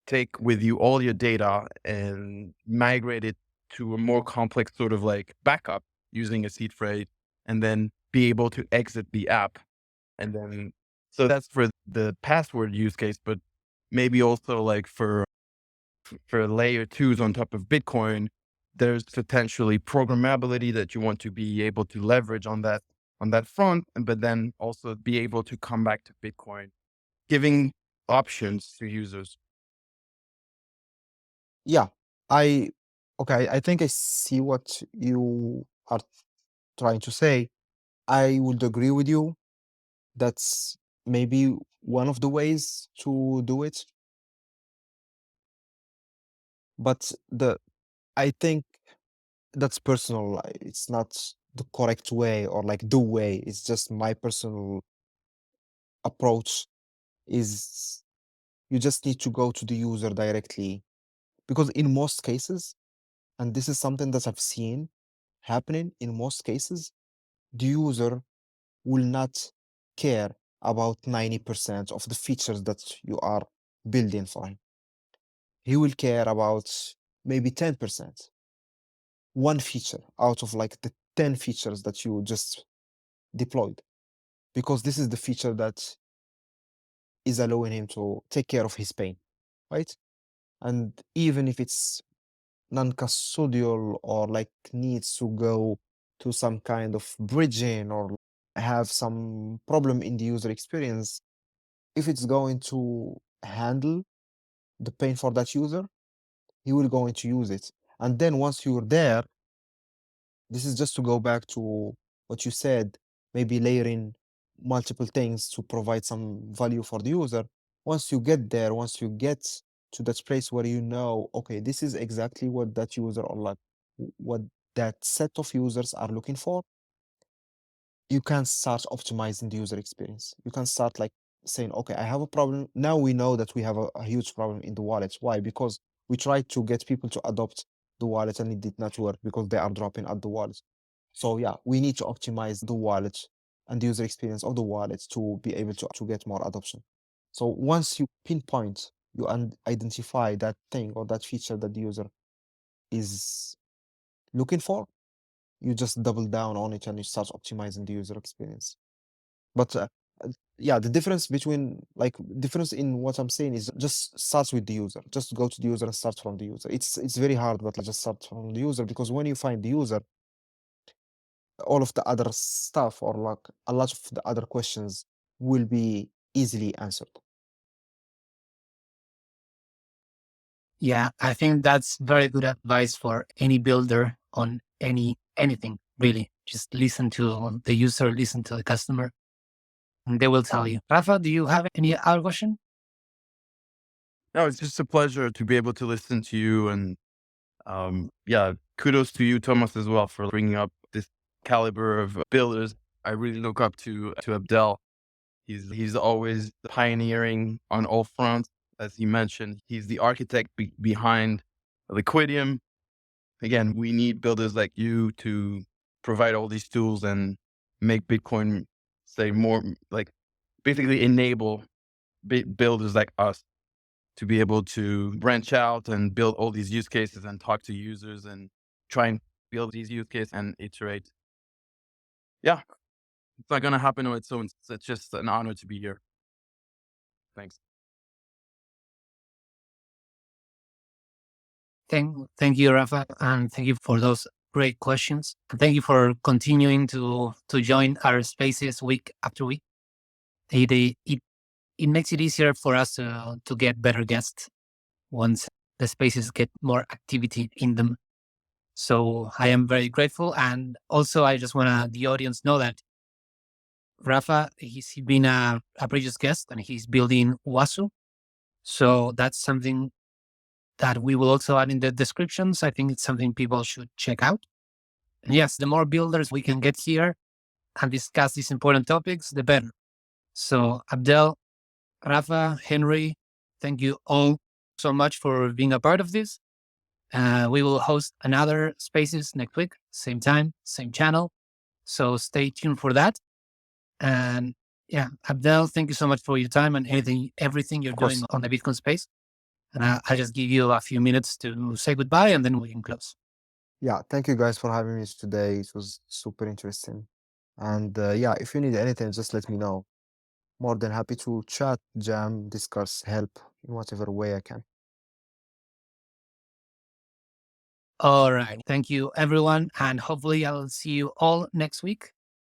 take with you all your data and migrate it to a more complex sort of like backup using a seed phrase, and then be able to exit the app. And then, so that's for the password use case, but maybe also like for layer twos on top of Bitcoin, there's potentially programmability that you want to be able to leverage on that front, but then also be able to come back to Bitcoin, giving options to users. Yeah, I okay, I think I see what you are trying to say. I would agree with you. That's maybe one of the ways to do it. But I think that's personal. It's not the correct way or like the way. It's just my personal approach is you just need to go to the user directly, because in most cases, and this is something that I've seen happening in most cases, the user will not care about 90% of the features that you are building for him. He will care about maybe 10%, one feature out of like the 10 features that you just deployed, because this is the feature that is allowing him to take care of his pain, right? And even if it's non-custodial or like needs to go to some kind of bridging or have some problem in the user experience, if it's going to handle the pain for that user, he will going to use it. And then once you're there, this is just to go back to what you said, maybe layering multiple things to provide some value for the user. Once you get there, once you get to that place where you know, okay, this is exactly what that user or like what that set of users are looking for, you can start optimizing the user experience. You can start like saying, okay, I have a problem. Now we know that we have a huge problem in the wallet. Why? Because we tried to get people to adopt the wallet and it did not work because they are dropping at the wallet. So yeah, we need to optimize the wallet and the user experience of the wallet to be able to get more adoption. So once you pinpoint, you identify that thing or that feature that the user is looking for, you just double down on it and you start optimizing the user experience. But yeah, the difference in what I'm saying is just starts with the user. Just go to the user and start from the user. It's very hard, but just start from the user, because when you find the user, all of the other stuff or like a lot of the other questions will be easily answered. Yeah, I think that's very good advice for any builder on anything, really. Just listen to the user, listen to the customer, and they will tell you. Rafa, do you have any other question? No, it's just a pleasure to be able to listen to you. And yeah, kudos to you, Thomas, as well, for bringing up this caliber of builders. I really look up to Abdel. He's always pioneering on all fronts. As he mentioned, he's the architect behind Liquidium. Again, we need builders like you to provide all these tools and make Bitcoin, say, more like basically enable builders like us to be able to branch out and build all these use cases and talk to users and try and build these use cases and iterate. Yeah, it's not going to happen on its own. It's just an honor to be here. Thanks. Thank you, Rafa, and thank you for those great questions. And thank you for continuing to join our spaces week after week. It makes it easier for us to get better guests once the spaces get more activity in them. So I am very grateful. And also, I just want the audience know that Rafa, he's been a previous guest and he's building Wasu. So that's something that we will also add in the descriptions. I think it's something people should check out. And yes, the more builders we can get here and discuss these important topics, the better. So Abdel, Rafa, Henry, thank you all so much for being a part of this. We will host another spaces next week, same time, same channel. So stay tuned for that. And yeah, Abdel, thank you so much for your time and everything you're doing on the Bitcoin space. And I'll just give you a few minutes to say goodbye and then we can close. Yeah, thank you guys for having me today. It was super interesting. And yeah, if you need anything, just let me know. More than happy to chat, jam, discuss, help in whatever way I can. All right. Thank you, everyone. And hopefully I'll see you all next week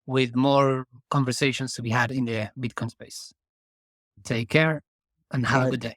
with more conversations to be had in the Bitcoin space. Take care and have a Bye. good day.